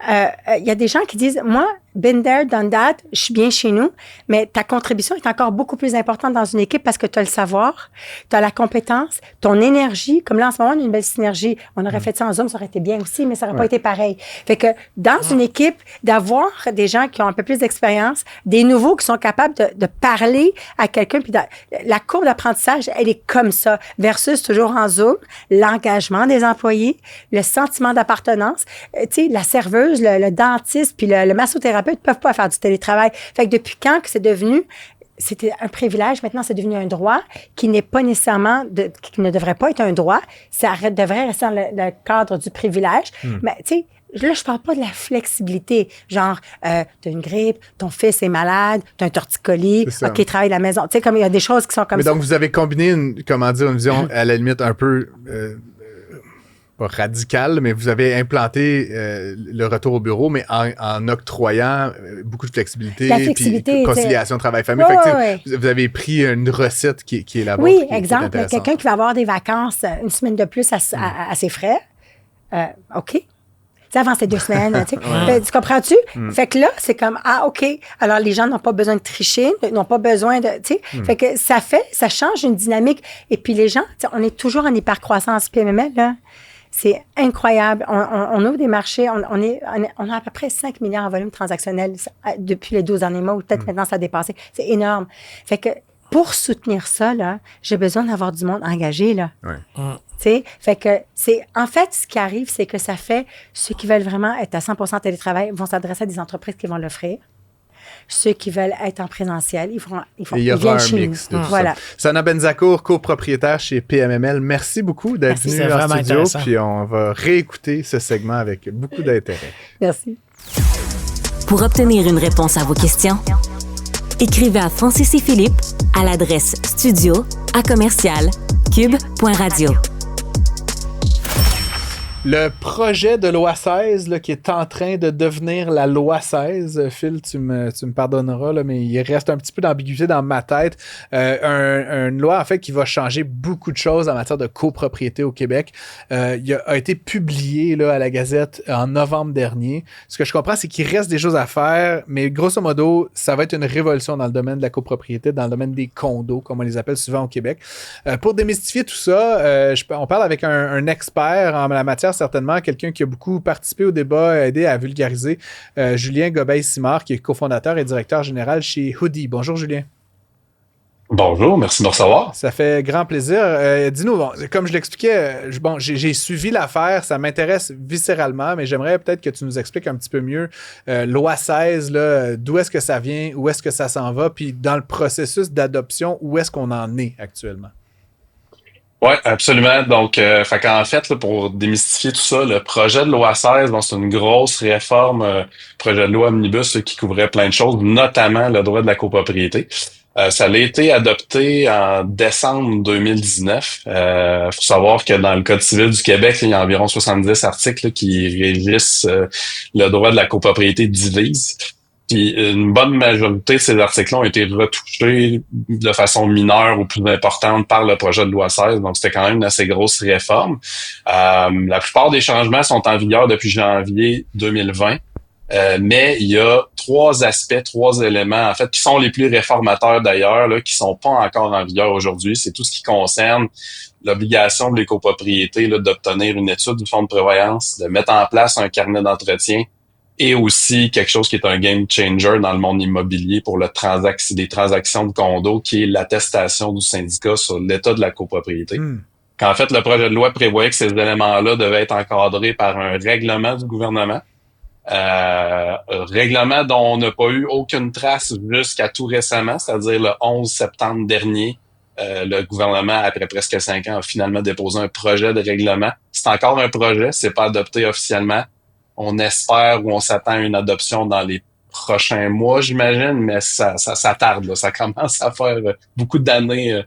il y a des gens qui disent, moi, been there, done that, je suis bien chez nous, mais ta contribution est encore beaucoup plus importante dans une équipe parce que tu as le savoir, tu as la compétence, ton énergie. Comme là, en ce moment, on a une belle synergie. On aurait fait ça en Zoom, ça aurait été bien aussi, mais ça n'aurait pas été pareil. Fait que dans une équipe, d'avoir des gens qui ont un peu plus d'expérience, des nouveaux qui sont capables de parler à quelqu'un, puis la courbe d'apprentissage, elle est comme ça, versus toujours en Zoom, l'engagement des employés, le sentiment d'appartenance. Tu sais, la serveuse, le dentiste, puis le massothérapeute peuvent pas faire du télétravail. Fait que depuis quand que c'est devenu, c'était un privilège, maintenant c'est devenu un droit qui n'est pas nécessairement, qui ne devrait pas être un droit, ça devrait rester dans le cadre du privilège. Mais tu sais, là, je parle pas de la flexibilité. Genre, t'as une grippe, ton fils est malade, t'as un torticolis, OK, travaille à la maison. Tu sais, comme il y a des choses qui sont comme ça. Mais donc, vous avez combiné une vision à la limite un peu... pas radical, mais vous avez implanté le retour au bureau, mais en octroyant beaucoup de flexibilité, puis conciliation travail-famille. Vous avez pris une recette qui est là-bas. Oui, exemple, quelqu'un qui va avoir des vacances une semaine de plus à ses frais, OK. Tu sais, avant, c'était 2 semaines. Tu comprends-tu? Fait que là, c'est comme, OK. Alors, les gens n'ont pas besoin de tricher, n'ont pas besoin de, tu sais. Fait que ça change une dynamique. Et puis, les gens, on est toujours en hypercroissance PMML, là. C'est incroyable. On ouvre des marchés. On a à peu près 5 milliards en volume transactionnel depuis les 12 derniers mois, ou peut-être maintenant ça a dépassé. C'est énorme. Fait que pour soutenir ça, là, j'ai besoin d'avoir du monde engagé, là. Tu sais, fait que en fait, ce qui arrive, c'est que ça fait ceux qui veulent vraiment être à 100% télétravail vont s'adresser à des entreprises qui vont l'offrir. Ceux qui veulent être en présentiel, ils viennent chez nous. Voilà. Sana Benzacourt, copropriétaire chez PMML, merci beaucoup d'être venue en studio. Puis on va réécouter ce segment avec beaucoup d'intérêt. Merci. Pour obtenir une réponse à vos questions, écrivez à Francis et Philippe à l'adresse studio@commercial-cube.radio. Le projet de loi 16 là, qui est en train de devenir la loi 16, Phil, tu me pardonneras, là, mais il reste un petit peu d'ambiguïté dans ma tête. Une loi, en fait, qui va changer beaucoup de choses en matière de copropriété au Québec. Il a été publié là, à la Gazette en novembre dernier. Ce que je comprends, c'est qu'il reste des choses à faire, mais grosso modo, ça va être une révolution dans le domaine de la copropriété, dans le domaine des condos, comme on les appelle souvent au Québec. Pour démystifier tout ça, on parle avec un expert en la matière, certainement, quelqu'un qui a beaucoup participé au débat, aidé à vulgariser, Julien Gobeil-Simard, qui est cofondateur et directeur général chez Hoodie. Bonjour, Julien. Bonjour, merci de me recevoir. Ça fait grand plaisir. Dis-nous, comme je l'expliquais, j'ai suivi l'affaire, ça m'intéresse viscéralement, mais j'aimerais peut-être que tu nous expliques un petit peu mieux loi 16, là, d'où est-ce que ça vient, où est-ce que ça s'en va, puis dans le processus d'adoption, où est-ce qu'on en est actuellement? Oui, absolument. Donc, en fait, là, pour démystifier tout ça, le projet de loi 16, c'est une grosse réforme, projet de loi omnibus qui couvrait plein de choses, notamment le droit de la copropriété. Ça a été adopté en décembre 2019. Faut savoir que dans le Code civil du Québec, il y a environ 70 articles là, qui régissent le droit de la copropriété divise. Puis une bonne majorité de ces articles-là ont été retouchés de façon mineure ou plus importante par le projet de loi 16. Donc, c'était quand même une assez grosse réforme. La plupart des changements sont en vigueur depuis janvier 2020. Mais il y a 3 éléments, en fait, qui sont les plus réformateurs d'ailleurs, là, qui sont pas encore en vigueur aujourd'hui. C'est tout ce qui concerne l'obligation de l'écopropriété là, d'obtenir une étude du fonds de prévoyance, de mettre en place un carnet d'entretien, et aussi quelque chose qui est un game changer dans le monde immobilier pour des transactions de condos, qui est l'attestation du syndicat sur l'état de la copropriété. Qu'en fait, le projet de loi prévoyait que ces éléments-là devaient être encadrés par un règlement du gouvernement. Règlement dont on n'a pas eu aucune trace jusqu'à tout récemment, c'est-à-dire le 11 septembre dernier. Le gouvernement, après presque 5 ans, a finalement déposé un projet de règlement. C'est encore un projet, c'est pas adopté officiellement. On espère ou on s'attend à une adoption dans les prochains mois, j'imagine, mais ça tarde. Là. Ça commence à faire beaucoup d'années.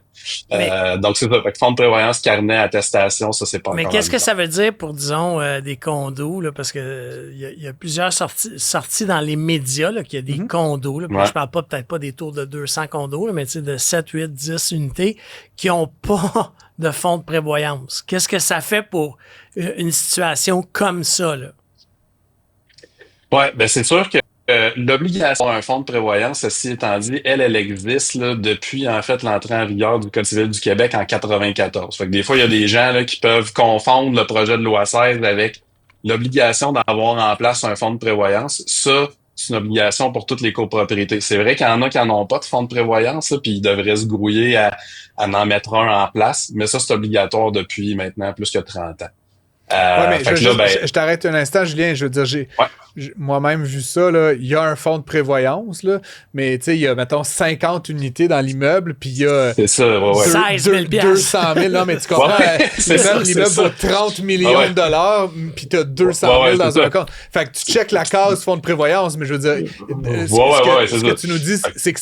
Donc, c'est ça. Fait que fonds de prévoyance, carnet, attestation, ça, c'est pas encore. Mais qu'est-ce que ça veut dire pour, disons, des condos? Là, parce que il y a plusieurs sorties dans les médias qu'il y a des condos. Là, je parle peut-être pas des tours de 200 condos, là, mais de 7, 8, 10 unités qui n'ont pas de fonds de prévoyance. Qu'est-ce que ça fait pour une situation comme ça? Là? Ouais, ben c'est sûr que l'obligation d'un fonds de prévoyance, ceci étant dit, elle existe là, depuis en fait l'entrée en vigueur du Code civil du Québec en 94. Fait que des fois, il y a des gens là, qui peuvent confondre le projet de loi 16 avec l'obligation d'avoir en place un fonds de prévoyance. Ça, c'est une obligation pour toutes les copropriétés. C'est vrai qu'il y en a qui n'en ont pas de fonds de prévoyance, là, puis ils devraient se grouiller à en mettre un en place, mais ça, c'est obligatoire depuis maintenant plus que 30 ans. Mais je t'arrête un instant, Julien. Je veux dire, j'ai moi-même vu ça. Là, il y a un fonds de prévoyance, là, mais il y a, mettons, 50 unités dans l'immeuble, puis il y a 16 000 200 000. Non, mais tu comprends, l'immeuble vaut 30 millions de dollars, puis tu as 200 000 dans un compte. Fait que tu checkes la case fonds de prévoyance, mais je veux dire, ce que tu nous dis, c'est que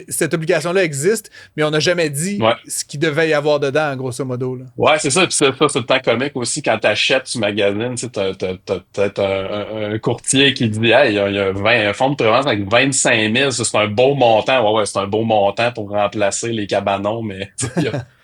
cette obligation-là existe, mais on n'a jamais dit ce qu'il devait y avoir dedans, grosso modo. Là. Ouais, c'est ça. Puis ça, c'est le temps comique aussi quand tu achètes, tu magasines, tu sais, t'as peut-être un courtier qui dit, hey, il y a un fonds de prévoyance avec 25 000, ça, c'est un beau montant. Ouais, c'est un beau montant pour remplacer les cabanons, mais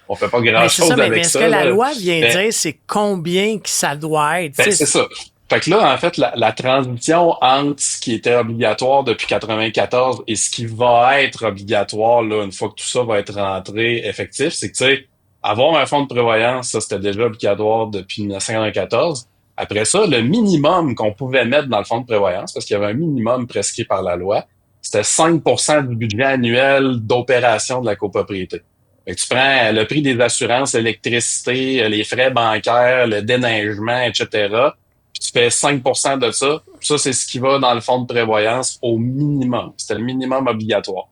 on fait pas grand-chose avec ça. Mais ce que la loi vient dire, c'est combien que ça doit être. C'est ça. Fait que là, en fait, la transition entre ce qui était obligatoire depuis 94 et ce qui va être obligatoire, là, une fois que tout ça va être rentré effectif, c'est que, tu sais, avoir un fonds de prévoyance, ça, c'était déjà obligatoire depuis 1994. Après ça, le minimum qu'on pouvait mettre dans le fonds de prévoyance, parce qu'il y avait un minimum prescrit par la loi, c'était 5 % du budget annuel d'opération de la copropriété. Fait que tu prends le prix des assurances, l'électricité, les frais bancaires, le déneigement, etc., puis tu fais 5 % de ça. Ça, c'est ce qui va dans le fonds de prévoyance au minimum. C'était le minimum obligatoire.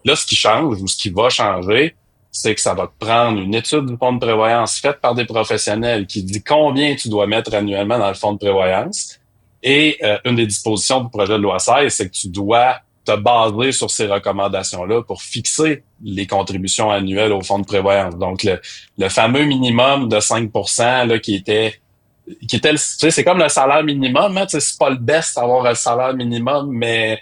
Là, ce qui change ou ce qui va changer, c'est que ça va te prendre une étude du fonds de prévoyance faite par des professionnels qui dit combien tu dois mettre annuellement dans le fonds de prévoyance. Et une des dispositions du projet de loi 16, c'est que tu dois te baser sur ces recommandations-là pour fixer les contributions annuelles au fonds de prévoyance. Donc, le fameux minimum de 5 % là, qui était tu sais, c'est comme le salaire minimum, hein, tu sais, c'est pas le best d'avoir un salaire minimum, mais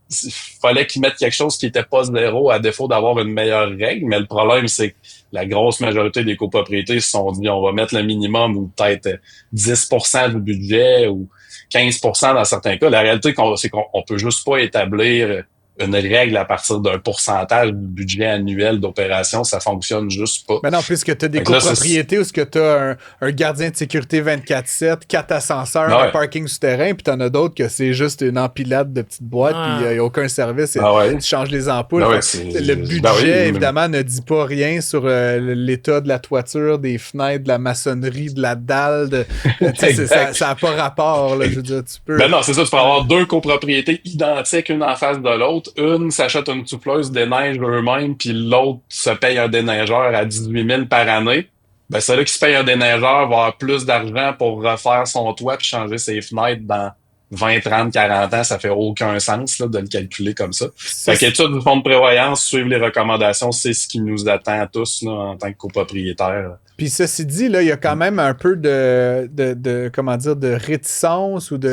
il fallait qu'ils mettent quelque chose qui était pas zéro à défaut d'avoir une meilleure règle. Mais le problème, c'est que la grosse majorité des copropriétés se sont dit on va mettre le minimum ou peut-être 10 % du budget ou 15 % dans certains cas. La réalité, c'est qu'on peut juste pas établir une règle à partir d'un pourcentage du budget annuel d'opération. Ça fonctionne juste pas. Mais non, puisque tu as des copropriétés où tu as un gardien de sécurité 24/7, 4 ascenseurs, un parking souterrain, puis tu en as d'autres que c'est juste une empilade de petites boîtes, puis il n'y a aucun service. Tu changes les ampoules. Le budget, évidemment, ne dit pas rien sur l'état de la toiture, des fenêtres, de la maçonnerie, de la dalle. Ça n'a pas rapport. Là, je veux dire, tu peux... Ben non, c'est ça. Tu peux avoir deux copropriétés identiques, une en face de l'autre. Une s'achète une souffleuse, déneige eux-mêmes, puis l'autre se paye un déneigeur à 18 000 par année. Ben, celui qui se paye un déneigeur va avoir plus d'argent pour refaire son toit puis changer ses fenêtres dans 20, 30, 40 ans. Ça fait aucun sens là, de le calculer comme ça. Fait qu'étude du fonds de prévoyance, suivre les recommandations, c'est ce qui nous attend tous là, en tant que copropriétaires. Puis ceci dit, là, il y a quand même un peu de comment dire, de réticence ou il y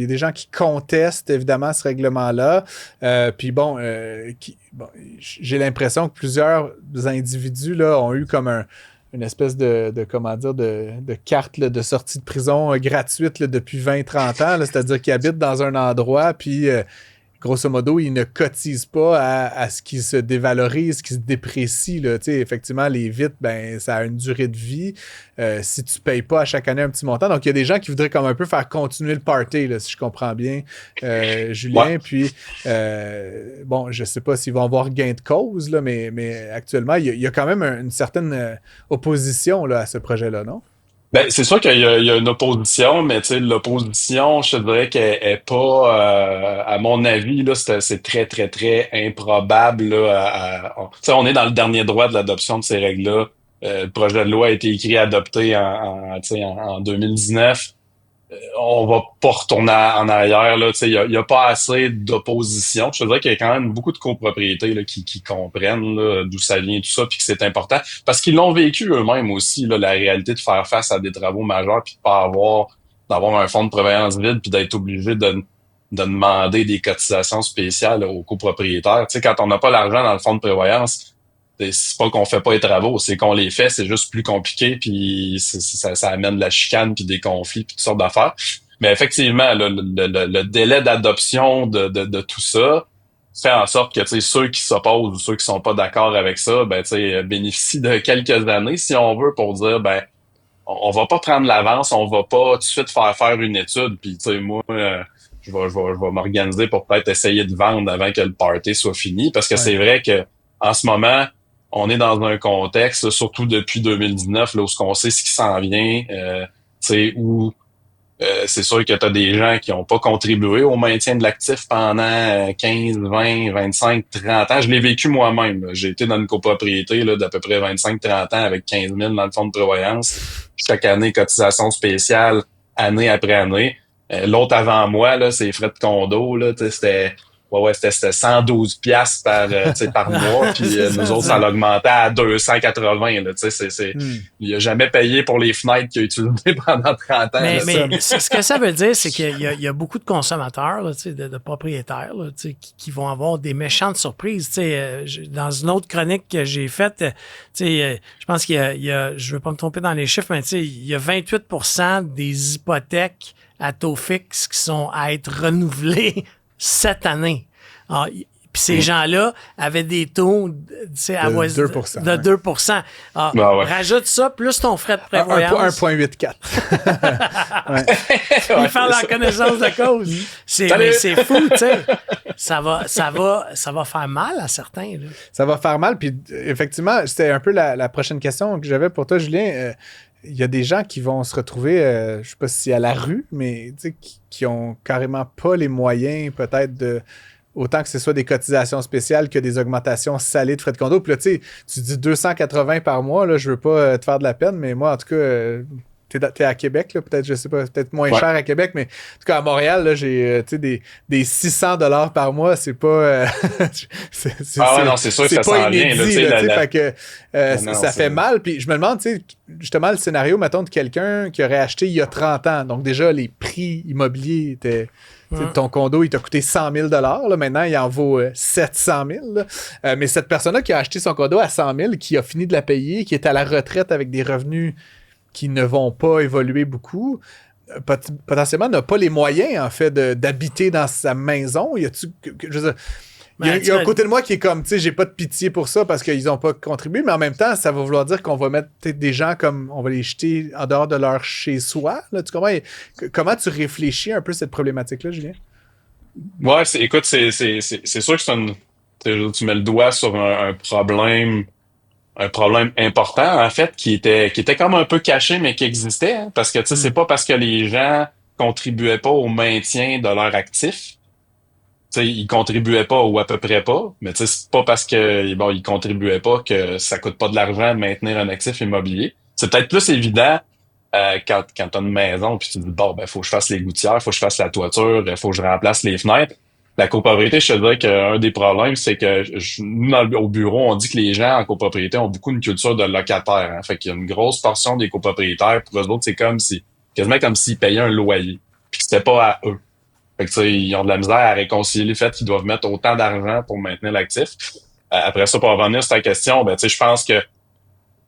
a des gens qui contestent évidemment ce règlement-là. Puis bon, j'ai l'impression que plusieurs individus là ont eu comme une espèce de comment dire, de carte là, de sortie de prison gratuite là, depuis 20-30 ans. Là, c'est-à-dire qu'ils habitent dans un endroit, puis grosso modo, ils ne cotisent pas à ce qui se dévalorise, qui se déprécie. Là. Effectivement, les vitres, ben, ça a une durée de vie. Si tu ne payes pas à chaque année un petit montant. Donc, il y a des gens qui voudraient comme un peu faire continuer le party, là, si je comprends bien, Julien. Ouais. Puis, bon, je ne sais pas s'ils vont avoir gain de cause, là, mais actuellement, il y a quand même une certaine opposition là, à ce projet-là, non? Ben, c'est sûr qu'il y a une opposition, mais tu sais, l'opposition, je te dirais qu'elle est pas, à mon avis, là, c'est très, très, très improbable, là, tu sais, on est dans le dernier droit de l'adoption de ces règles-là. Le projet de loi a été écrit et adopté en 2019. On va pas retourner en arrière, là, tu sais, il y a pas assez d'opposition. Je te dirais qu'il y a quand même beaucoup de copropriétés là, qui comprennent là, d'où ça vient tout ça, puis que c'est important. Parce qu'ils l'ont vécu eux-mêmes aussi, là, la réalité de faire face à des travaux majeurs, puis de pas d'avoir un fonds de prévoyance vide, puis d'être obligé de demander des cotisations spéciales aux copropriétaires. Tu sais, quand on n'a pas l'argent dans le fonds de prévoyance, c'est pas qu'on fait pas les travaux, c'est qu'on les fait, c'est juste plus compliqué, puis ça amène de la chicane, puis des conflits, puis toutes sortes d'affaires. Mais effectivement, le délai d'adoption de tout ça fait en sorte que ceux qui s'opposent ou ceux qui sont pas d'accord avec ça, ben bénéficient de quelques années, si on veut, pour dire ben on va pas prendre l'avance, on va pas tout de suite faire une étude. Puis moi, je vais m'organiser pour peut-être essayer de vendre avant que le party soit fini. Parce que c'est vrai que en ce moment, on est dans un contexte, surtout depuis 2019, là, où on sait ce qui s'en vient, où c'est sûr que tu as des gens qui n'ont pas contribué au maintien de l'actif pendant 15, 20, 25, 30 ans. Je l'ai vécu moi-même. J'ai été dans une copropriété d'à peu près 25, 30 ans avec 15 000 dans le fonds de prévoyance. Chaque année, cotisation spéciale, année après année. L'autre avant moi, là, c'est frais de condo, là, c'était 112 piastres par mois, puis nous autres, ça l'augmentait à 280. Là, il n'a jamais payé pour les fenêtres qu'il a utilisées pendant 30 ans. Mais ce que ça veut dire, c'est qu'il y a beaucoup de consommateurs, là, de propriétaires là, qui vont avoir des méchantes surprises. Dans une autre chronique que j'ai faite, je pense qu'il y a, je ne veux pas me tromper dans les chiffres, mais il y a 28% des hypothèques à taux fixe qui sont à être renouvelées cette année. Puis ces gens-là avaient des taux de 2%. De 2%. Rajoute ça, plus ton frais de prévoyance. 1,84. Ils font la connaissance de cause. C'est fou, tu sais. Ça va faire mal à certains. Là. Ça va faire mal. Puis effectivement, c'était un peu la prochaine question que j'avais pour toi, Julien. Il y a des gens qui vont se retrouver, je ne sais pas si à la rue, mais qui ont carrément pas les moyens peut-être de... Autant que ce soit des cotisations spéciales que des augmentations salées de frais de condo. Puis là, tu dis 280 par mois, là, je veux pas te faire de la peine, mais moi, en tout cas, t'es à Québec, là, peut-être, je sais pas, peut-être moins cher à Québec, mais en tout cas, à Montréal, là, j'ai des 600 $ par mois, c'est pas... non, c'est sûr que ça s'en vient. Fait que ça fait mal. Puis je me demande, justement, le scénario, mettons, de quelqu'un qui aurait acheté il y a 30 ans. Donc déjà, les prix immobiliers étaient... Ton condo, il t'a coûté 100 000 $. Là, maintenant, il en vaut 700 000 $. Mais cette personne-là qui a acheté son condo à 100 000, qui a fini de la payer, qui est à la retraite avec des revenus qui ne vont pas évoluer beaucoup, potentiellement n'a pas les moyens, en fait, d'habiter dans sa maison. Il y a un côté de moi qui est comme, j'ai pas de pitié pour ça parce qu'ils n'ont pas contribué, mais en même temps, ça va vouloir dire qu'on va mettre des gens comme, on va les jeter en dehors de leur chez-soi. Là, comment tu réfléchis un peu cette problématique-là, Julien? Ouais, écoute, c'est sûr que tu mets le doigt sur un problème important, en fait, qui était comme un peu caché, mais qui existait, hein, parce que, c'est pas parce que les gens contribuaient pas au maintien de leur actif. Ils contribuaient pas ou à peu près pas, mais c'est pas parce que ils contribuaient pas que ça coûte pas de l'argent de maintenir un actif immobilier. C'est peut-être plus évident quand t'as une maison puis tu te dis faut que je fasse les gouttières, faut que je fasse la toiture, faut que je remplace les fenêtres. La copropriété, je te dirais qu'un des problèmes, c'est que nous, au bureau, on dit que les gens en copropriété ont beaucoup une culture de locataire. Hein. Fait qu'il y a une grosse portion des copropriétaires, pour eux autres, c'est quasiment comme s'ils payaient un loyer. Puis c'était pas à eux. Fait que ils ont de la misère à réconcilier le fait qu'ils doivent mettre autant d'argent pour maintenir l'actif. Après ça, pour revenir sur ta question, je pense que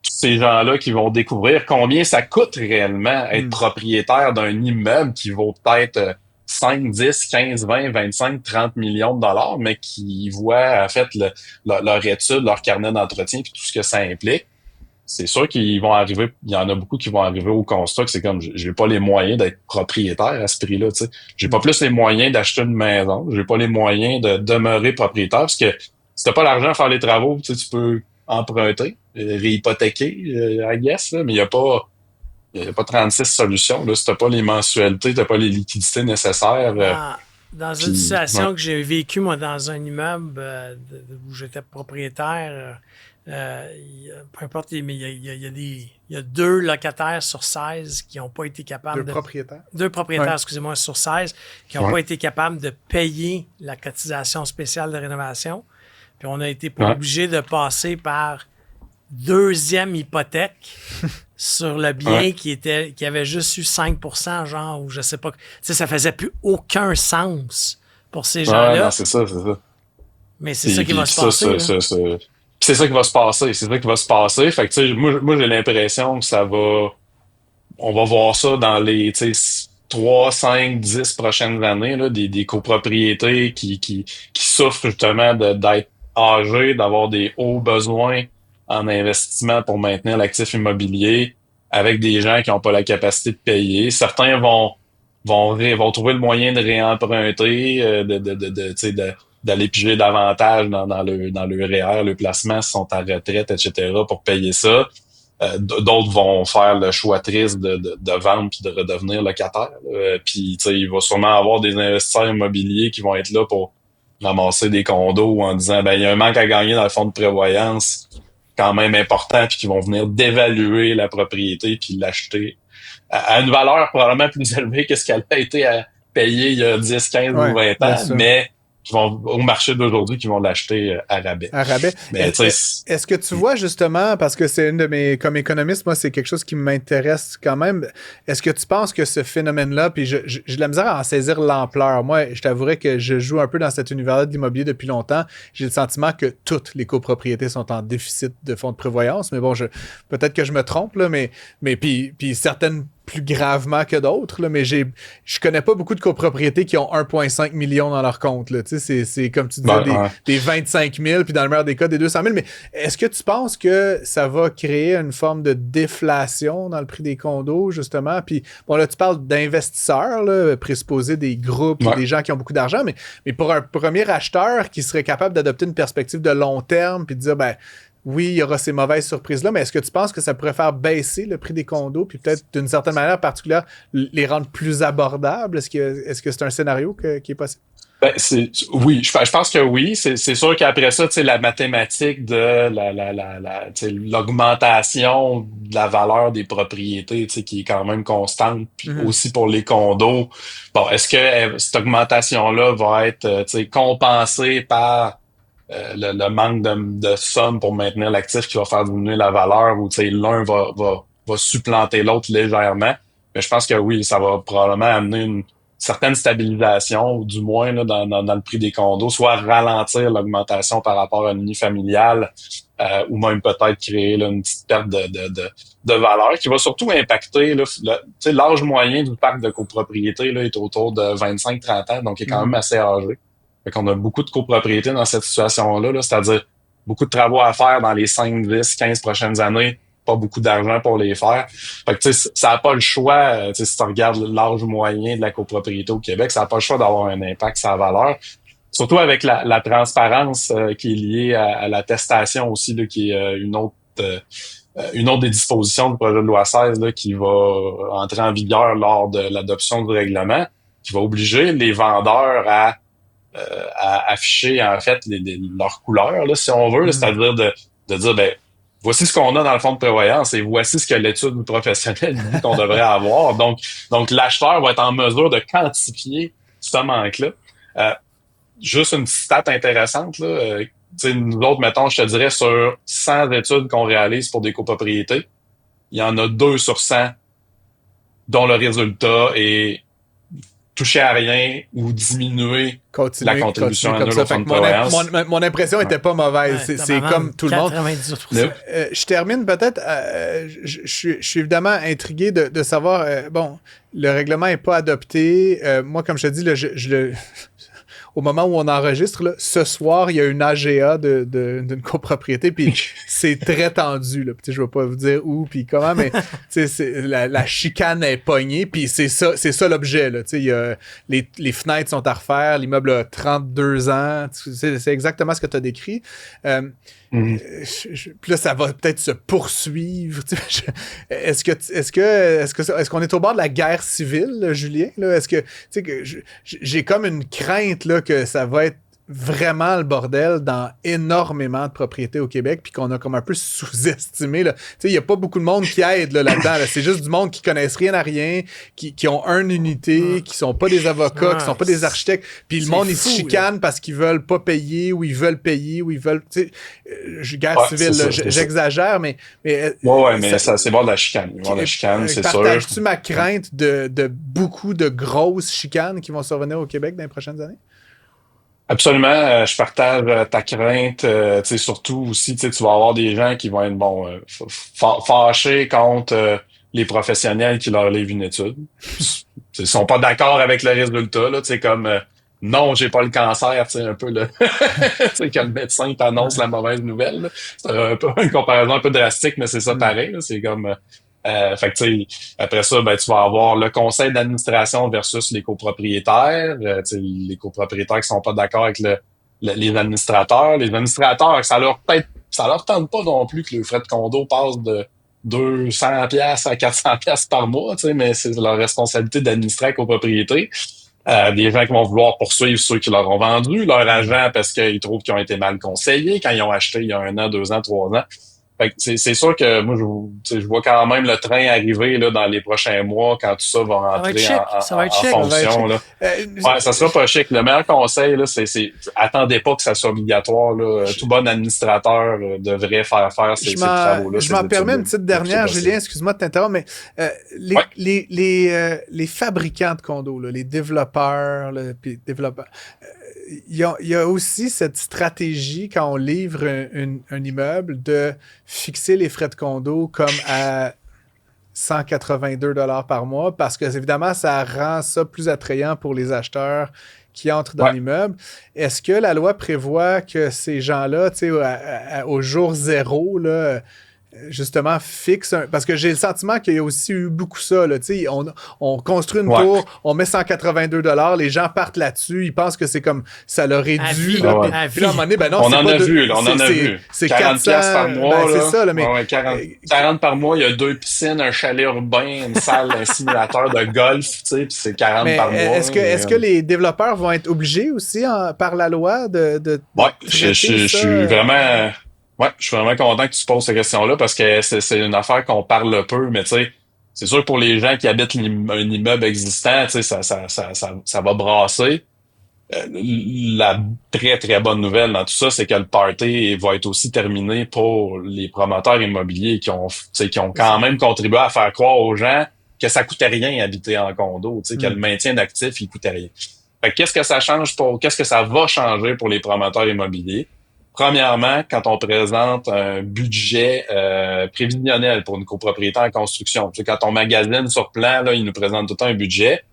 ces gens-là qui vont découvrir combien ça coûte réellement être propriétaire d'un immeuble qui vaut peut-être 5, 10, 15, 20, 25, 30 millions de dollars, mais qui voient en fait leur étude, leur carnet d'entretien puis tout ce que ça implique. C'est sûr qu'ils vont arriver, il y en a beaucoup qui vont arriver au constat que c'est comme, j'ai pas les moyens d'être propriétaire à ce prix-là, tu sais. J'ai pas plus les moyens d'acheter une maison, j'ai pas les moyens de demeurer propriétaire, parce que si t'as pas l'argent à faire les travaux, tu sais, tu peux emprunter, réhypothéquer, I guess, là, mais il y a pas 36 solutions, là. Si t'as pas les mensualités, t'as pas les liquidités nécessaires. Dans une situation que j'ai vécue, moi, dans un immeuble où j'étais propriétaire, peu importe, mais il y a 2 locataires sur 16 qui n'ont pas été capables Deux propriétaires, excusez-moi, sur 16 qui n'ont pas été capables de payer la cotisation spéciale de rénovation. Puis on a été obligé de passer par 2e hypothèque sur le bien qui avait juste eu 5%, genre, ou je sais pas. Tu sais, ça faisait plus aucun sens pour ces gens-là. Non, c'est ça. Mais c'est ça qui va se passer. C'est ça qui va se passer. Fait que, tu sais, moi, j'ai l'impression que on va voir ça dans les, tu sais, 3, 5, 10 prochaines années, là, des copropriétés qui souffrent justement d'être âgées, d'avoir des hauts besoins en investissement pour maintenir l'actif immobilier avec des gens qui n'ont pas la capacité de payer. Certains vont trouver le moyen de réemprunter, tu sais, d'aller piger davantage dans le REER, le placement, s'ils sont à retraite, etc., pour payer ça. D'autres vont faire le choix triste de vendre puis de redevenir locataire. Puis, tu sais, il va sûrement avoir des investisseurs immobiliers qui vont être là pour ramasser des condos en disant, ben, il y a un manque à gagner dans le fonds de prévoyance quand même important, puis qui vont venir dévaluer la propriété puis l'acheter à une valeur probablement plus élevée que ce qu'elle a été à payer il y a 10, 15 ou 20 ans, mais qui vont au marché d'aujourd'hui, qui vont l'acheter à rabais. À rabais. Mais, est-ce que tu vois justement, parce que c'est une de mes, comme économiste, moi, c'est quelque chose qui m'intéresse quand même. Est-ce que tu penses que ce phénomène-là, puis j'ai de la misère à en saisir l'ampleur. Moi, je t'avouerais que je joue un peu dans cet univers-là de l'immobilier depuis longtemps. J'ai le sentiment que toutes les copropriétés sont en déficit de fonds de prévoyance. Mais bon, peut-être que je me trompe, là, mais puis certaines plus gravement que d'autres, là, mais je connais pas beaucoup de copropriétés qui ont 1,5 million dans leur compte. Là. C'est comme tu disais, des 25 000, puis dans le meilleur des cas, des 200 000. Mais est-ce que tu penses que ça va créer une forme de déflation dans le prix des condos, justement? Puis, bon, là, tu parles d'investisseurs, là, présupposés des groupes, des gens qui ont beaucoup d'argent, mais pour un premier acheteur qui serait capable d'adopter une perspective de long terme, puis de dire, ben, oui, il y aura ces mauvaises surprises-là, mais est-ce que tu penses que ça pourrait faire baisser le prix des condos, puis peut-être d'une certaine manière particulière les rendre plus abordables? Est-ce que c'est un scénario qui est possible? Ben, oui, je pense que oui. C'est sûr qu'après ça, tu sais, la mathématique de tu sais, l'augmentation de la valeur des propriétés, tu sais, qui est quand même constante, puis aussi pour les condos. Bon, est-ce que cette augmentation-là va être, tu sais, compensée par le manque de sommes pour maintenir l'actif qui va faire diminuer la valeur, ou tu sais, l'un va supplanter l'autre légèrement? Mais je pense que oui, ça va probablement amener une certaine stabilisation, ou du moins là, dans le prix des condos, soit ralentir l'augmentation par rapport à une unifamiliale, ou même peut-être créer là, une petite perte de valeur qui va surtout impacter là, l'âge moyen du parc de copropriété là, est autour de 25-30 ans, donc il est quand même assez âgé. Fait qu'on a beaucoup de copropriétés dans cette situation-là, là, c'est-à-dire beaucoup de travaux à faire dans les 5, 10, 15 prochaines années, pas beaucoup d'argent pour les faire. Fait que, tu sais, ça n'a pas le choix, tu sais, si tu regardes l'âge moyen de la copropriété au Québec, ça n'a pas le choix d'avoir un impact sur la valeur. Surtout avec la transparence qui est liée à l'attestation aussi, là, qui est une autre des dispositions du projet de loi 16 là, qui va entrer en vigueur lors de l'adoption du règlement, qui va obliger les vendeurs à afficher en fait leurs couleurs, là, si on veut, là, c'est-à-dire de dire, ben, voici ce qu'on a dans le fonds de prévoyance et voici ce que l'étude professionnelle dit qu'on devrait avoir. Donc l'acheteur va être en mesure de quantifier ce manque-là. Juste une stat intéressante, là, nous autres, mettons, je te dirais, sur 100 études qu'on réalise pour des copropriétés, il y en a 2 sur 100 dont le résultat est toucher à rien ou diminuer la contribution annuelle au fonds de prévoyance. Mon impression était pas mauvaise. C'est comme tout le monde. 98%. Je termine peut-être. Je suis évidemment intrigué de savoir. Bon, le règlement n'est pas adopté. Moi, comme je te dis, au moment où on enregistre, là, ce soir, il y a une AGA d'une copropriété, puis c'est très tendu. Là. Je ne vais pas vous dire où, puis comment, mais la chicane est pognée, puis c'est ça l'objet. Là. Y a, les fenêtres sont à refaire, l'immeuble a 32 ans, c'est exactement ce que tu as décrit. Puis là, ça va peut-être se poursuivre. Est-ce qu'on est au bord de la guerre civile, là, Julien? Là? Est-ce que j'ai comme une crainte là, que ça va être vraiment le bordel dans énormément de propriétés au Québec, puis qu'on a comme un peu sous-estimé. Il n'y a pas beaucoup de monde qui aide là-dedans. Là. C'est juste du monde qui connaissent rien à rien, qui ont une unité, qui sont pas des avocats, qui sont pas des architectes. Puis le monde, ils se chicanent parce qu'ils veulent pas payer, ou ils veulent payer, ou ils veulent... guerre civile, là, j'exagère, mais mais ça, c'est voir de la chicane. Voir de la chicane, c'est sûr. Partages-tu ma crainte de beaucoup de grosses chicanes qui vont survenir au Québec dans les prochaines années? Absolument, je partage ta crainte, surtout aussi, tu vas avoir des gens qui vont être fâchés contre les professionnels qui leur livrent une étude. Ils sont pas d'accord avec le résultat, là, tu sais, comme non, j'ai pas le cancer, tu sais, un peu le tu sais, quand le médecin t'annonce la mauvaise nouvelle. Là. C'est un peu une comparaison un peu drastique, mais c'est ça pareil. Là. C'est comme fait que tu sais, après ça, ben tu vas avoir le conseil d'administration versus les copropriétaires. Tu sais, les copropriétaires qui sont pas d'accord avec les administrateurs. Les administrateurs, ça leur tente pas non plus que le frais de condo passe de 200 pièces à 400 pièces par mois, tu sais, mais c'est leur responsabilité d'administrer la copropriété. Des gens qui vont vouloir poursuivre ceux qui leur ont vendu, leur agent parce qu'ils trouvent qu'ils ont été mal conseillés quand ils ont acheté il y a 1 an, 2 ans, 3 ans. Fait que c'est sûr que moi, je vois quand même le train arriver là, dans les prochains mois quand tout ça va rentrer en fonction. Là. Ouais, ça sera pas chic. Le meilleur conseil, là, c'est attendez pas que ça soit obligatoire. Là. Tout bon administrateur devrait faire ces travaux-là. Je m'en permets une petite dernière, Julien, excuse-moi de t'interrompre, mais les fabricants de condos, là, les développeurs, il y a aussi cette stratégie quand on livre un immeuble de fixer les frais de condo comme à 182 $ par mois parce que évidemment ça rend ça plus attrayant pour les acheteurs qui entrent dans l'immeuble. Est-ce que la loi prévoit que ces gens-là, tu sais, au jour zéro, là, justement fixe parce que j'ai le sentiment qu'il y a aussi eu beaucoup ça là, tu sais, on construit une tour, on met 182 $, les gens partent là-dessus, ils pensent que c'est comme ça leur est dû là, puis là à un moment donné ben non, on en a vu, c'est 40 400 par mois ben, c'est ça là, mais 40 par mois, il y a 2 piscines, un chalet urbain, une salle, un simulateur de golf, tu sais, puis c'est 40 par mois. Est-ce que les développeurs vont être obligés aussi par la loi de je suis vraiment je suis vraiment content que tu poses cette question-là parce que c'est une affaire qu'on parle peu, mais tu sais, c'est sûr pour les gens qui habitent un immeuble existant, tu sais, ça va brasser. La très, très bonne nouvelle dans tout ça, c'est que le party va être aussi terminé pour les promoteurs immobiliers qui ont quand même contribué à faire croire aux gens que ça coûtait rien habiter en condo, tu sais, que le maintien d'actifs, il coûtait rien. Fait que qu'est-ce que ça va changer pour les promoteurs immobiliers? Premièrement, quand on présente un budget prévisionnel pour une copropriété en construction, tu sais, quand on magasine sur plan, là, il nous présente tout le temps un budget.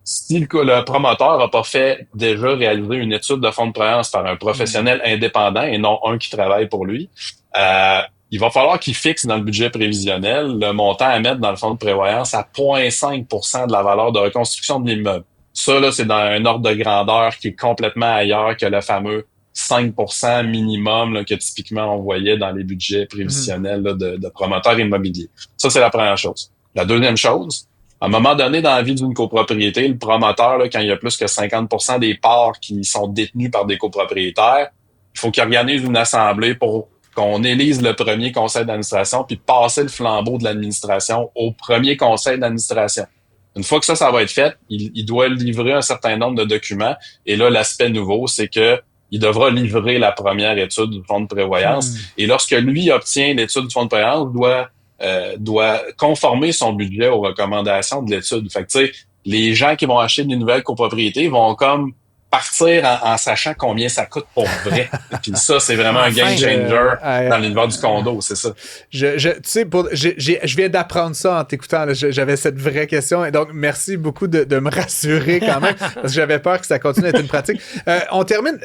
Si le promoteur n'a pas fait déjà réaliser une étude de fonds de prévoyance par un professionnel indépendant et non un qui travaille pour lui, il va falloir qu'il fixe dans le budget prévisionnel le montant à mettre dans le fonds de prévoyance à 0,5 % de la valeur de reconstruction de l'immeuble. Ça, là, c'est dans un ordre de grandeur qui est complètement ailleurs que le fameux 5 % minimum là, que typiquement on voyait dans les budgets prévisionnels là, de promoteurs immobiliers. Ça, c'est la première chose. La deuxième chose, à un moment donné dans la vie d'une copropriété, le promoteur, là, quand il y a plus que 50 % des parts qui sont détenues par des copropriétaires, il faut qu'il organise une assemblée pour qu'on élise le premier conseil d'administration puis passer le flambeau de l'administration au premier conseil d'administration. Une fois que ça va être fait, il doit livrer un certain nombre de documents. Et là, l'aspect nouveau, c'est que il devra livrer la première étude du fonds de prévoyance. Et lorsque lui obtient l'étude du fonds de prévoyance, doit conformer son budget aux recommandations de l'étude. Fait que, tu sais, les gens qui vont acheter des nouvelles copropriétés vont comme partir en sachant combien ça coûte pour vrai. Puis ça, c'est vraiment un game changer dans l'univers du condo, c'est ça. Tu sais, je viens d'apprendre ça en t'écoutant. Là, j'avais cette vraie question. Et donc, merci beaucoup de me rassurer quand même, parce que j'avais peur que ça continue à être une pratique. On termine.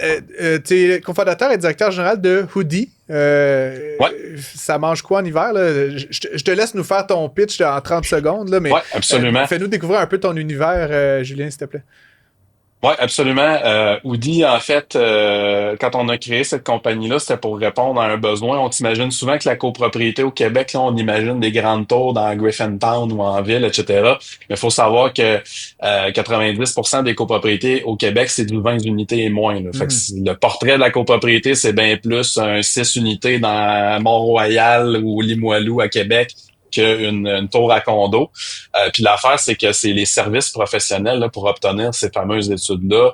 Tu es cofondateur et directeur général de Hoodie. Ça mange quoi en hiver? Là? Je te laisse nous faire ton pitch en 30 secondes. Là, mais absolument. Fais-nous découvrir un peu ton univers, Julien, s'il te plaît. Oui, absolument. Hoodie, en fait, quand on a créé cette compagnie-là, c'était pour répondre à un besoin. On t'imagine souvent que la copropriété au Québec, là, on imagine des grandes tours dans Griffintown ou en ville, etc. Mais il faut savoir que 90% des copropriétés au Québec, c'est du 20 unités et moins. Là. Fait que le portrait de la copropriété, c'est bien plus un 6 unités dans Mont-Royal ou Limoilou à Québec qu'une tour à condo. Puis l'affaire, c'est que c'est les services professionnels là, pour obtenir ces fameuses études-là,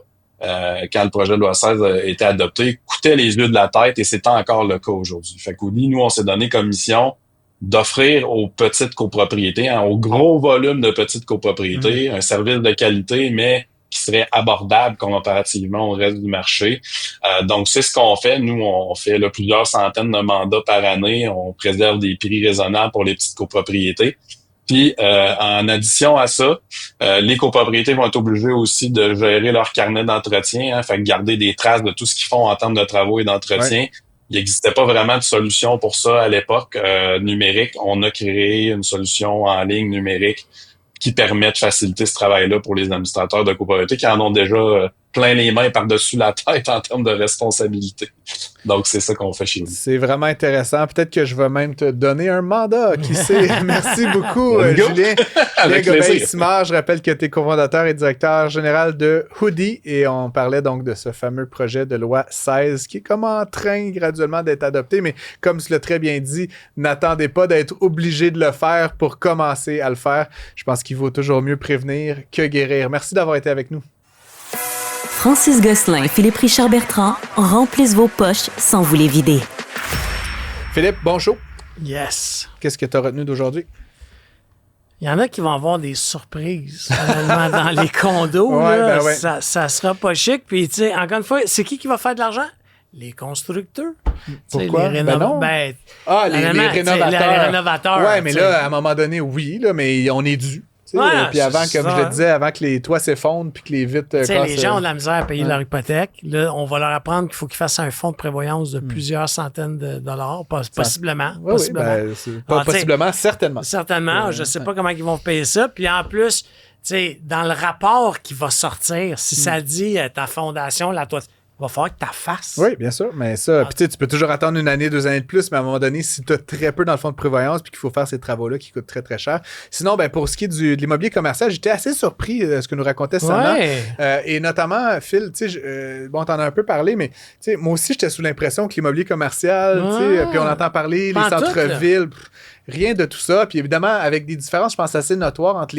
quand le projet de loi 16 a été adopté, coûtaient les yeux de la tête et c'est encore le cas aujourd'hui. Fait qu'Audi, nous, on s'est donné comme mission d'offrir aux petites copropriétés, au gros volume de petites copropriétés, un service de qualité, mais qui serait abordable comparativement au reste du marché. Donc, c'est ce qu'on fait. Nous, on fait là, plusieurs centaines de mandats par année. On préserve des prix raisonnables pour les petites copropriétés. Puis, en addition à ça, les copropriétés vont être obligées aussi de gérer leur carnet d'entretien, hein, fait que garder des traces de tout ce qu'ils font en termes de travaux et d'entretien. Ouais. Il n'existait pas vraiment de solution pour ça à l'époque numérique. On a créé une solution en ligne numérique qui permet de faciliter ce travail-là pour les administrateurs de copropriété qui en ont déjà plein les mains par-dessus la tête en termes de responsabilité. Donc, c'est ça qu'on fait chez nous. C'est vraiment intéressant. Peut-être que je vais même te donner un mandat, qui sait. Merci beaucoup, Julien. Avec Gobeil-Simard, je rappelle que tu es cofondateur et directeur général de Hoodie et on parlait donc de ce fameux projet de loi 16 qui est comme en train graduellement d'être adopté, mais comme tu l'as très bien dit, n'attendez pas d'être obligé de le faire pour commencer à le faire. Je pense qu'il vaut toujours mieux prévenir que guérir. Merci d'avoir été avec nous. Francis Gosselin et Philippe Richard Bertrand remplissent vos poches sans vous les vider. Philippe, bon show. Yes. Qu'est-ce que tu as retenu d'aujourd'hui? Il y en a qui vont avoir des surprises dans les condos. Ouais, là, ben ouais. Ça sera pas chic. Puis, tu sais, encore une fois, c'est qui va faire de l'argent? Les constructeurs. Pourquoi? Les les rénovateurs. Les rénovateurs. Ouais, mais là, à un moment donné, oui, là, mais on est dû. Ouais, puis avant, comme je le disais, avant que les toits s'effondrent puis que les vitres cassent. Les gens ont de la misère à payer leur hypothèque. Là, on va leur apprendre qu'il faut qu'ils fassent un fonds de prévoyance de plusieurs centaines de dollars, possiblement. Oui, possiblement, certainement. Certainement. Je ne sais pas comment ils vont payer ça. Puis en plus, dans le rapport qui va sortir, si ça dit ta fondation, la toiture, il va falloir que tu la fasses. Oui, bien sûr. Mais ça, puis tu peux toujours attendre 1 année, 2 années de plus, mais à un moment donné, si tu as très peu dans le fonds de prévoyance puis qu'il faut faire ces travaux-là qui coûtent très, très cher. Sinon, pour ce qui est de l'immobilier commercial, j'étais assez surpris de ce que nous racontait Sana. Et notamment, Phil, t'en as un peu parlé, mais moi aussi, j'étais sous l'impression que l'immobilier commercial, puis on entend parler, les centres-villes, rien de tout ça. Puis évidemment, avec des différences, je pense, assez notoires entre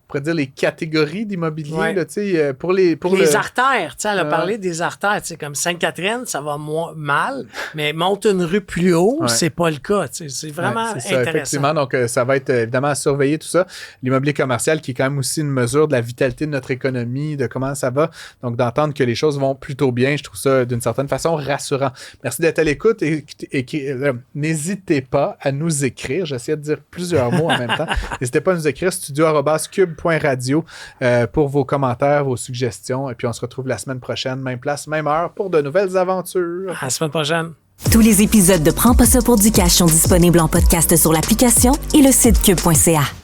on pourrait dire les catégories d'immobilier, là, pour les artères, elle a parlé des artères, comme Sainte-Catherine, ça va mal, mais monte une rue plus haut, c'est pas le cas, c'est vraiment intéressant. Ça, effectivement, donc ça va être évidemment à surveiller tout ça. L'immobilier commercial qui est quand même aussi une mesure de la vitalité de notre économie, de comment ça va, donc d'entendre que les choses vont plutôt bien, je trouve ça d'une certaine façon rassurant. Merci d'être à l'écoute et n'hésitez pas à nous écrire, j'essaie de dire plusieurs mots en même temps, n'hésitez pas à nous écrire studio@cube.radio pour vos commentaires, vos suggestions. Et puis, on se retrouve la semaine prochaine, même place, même heure, pour de nouvelles aventures. À la semaine prochaine. Tous les épisodes de Prends pas ça pour du cash sont disponibles en podcast sur l'application et le site cube.ca.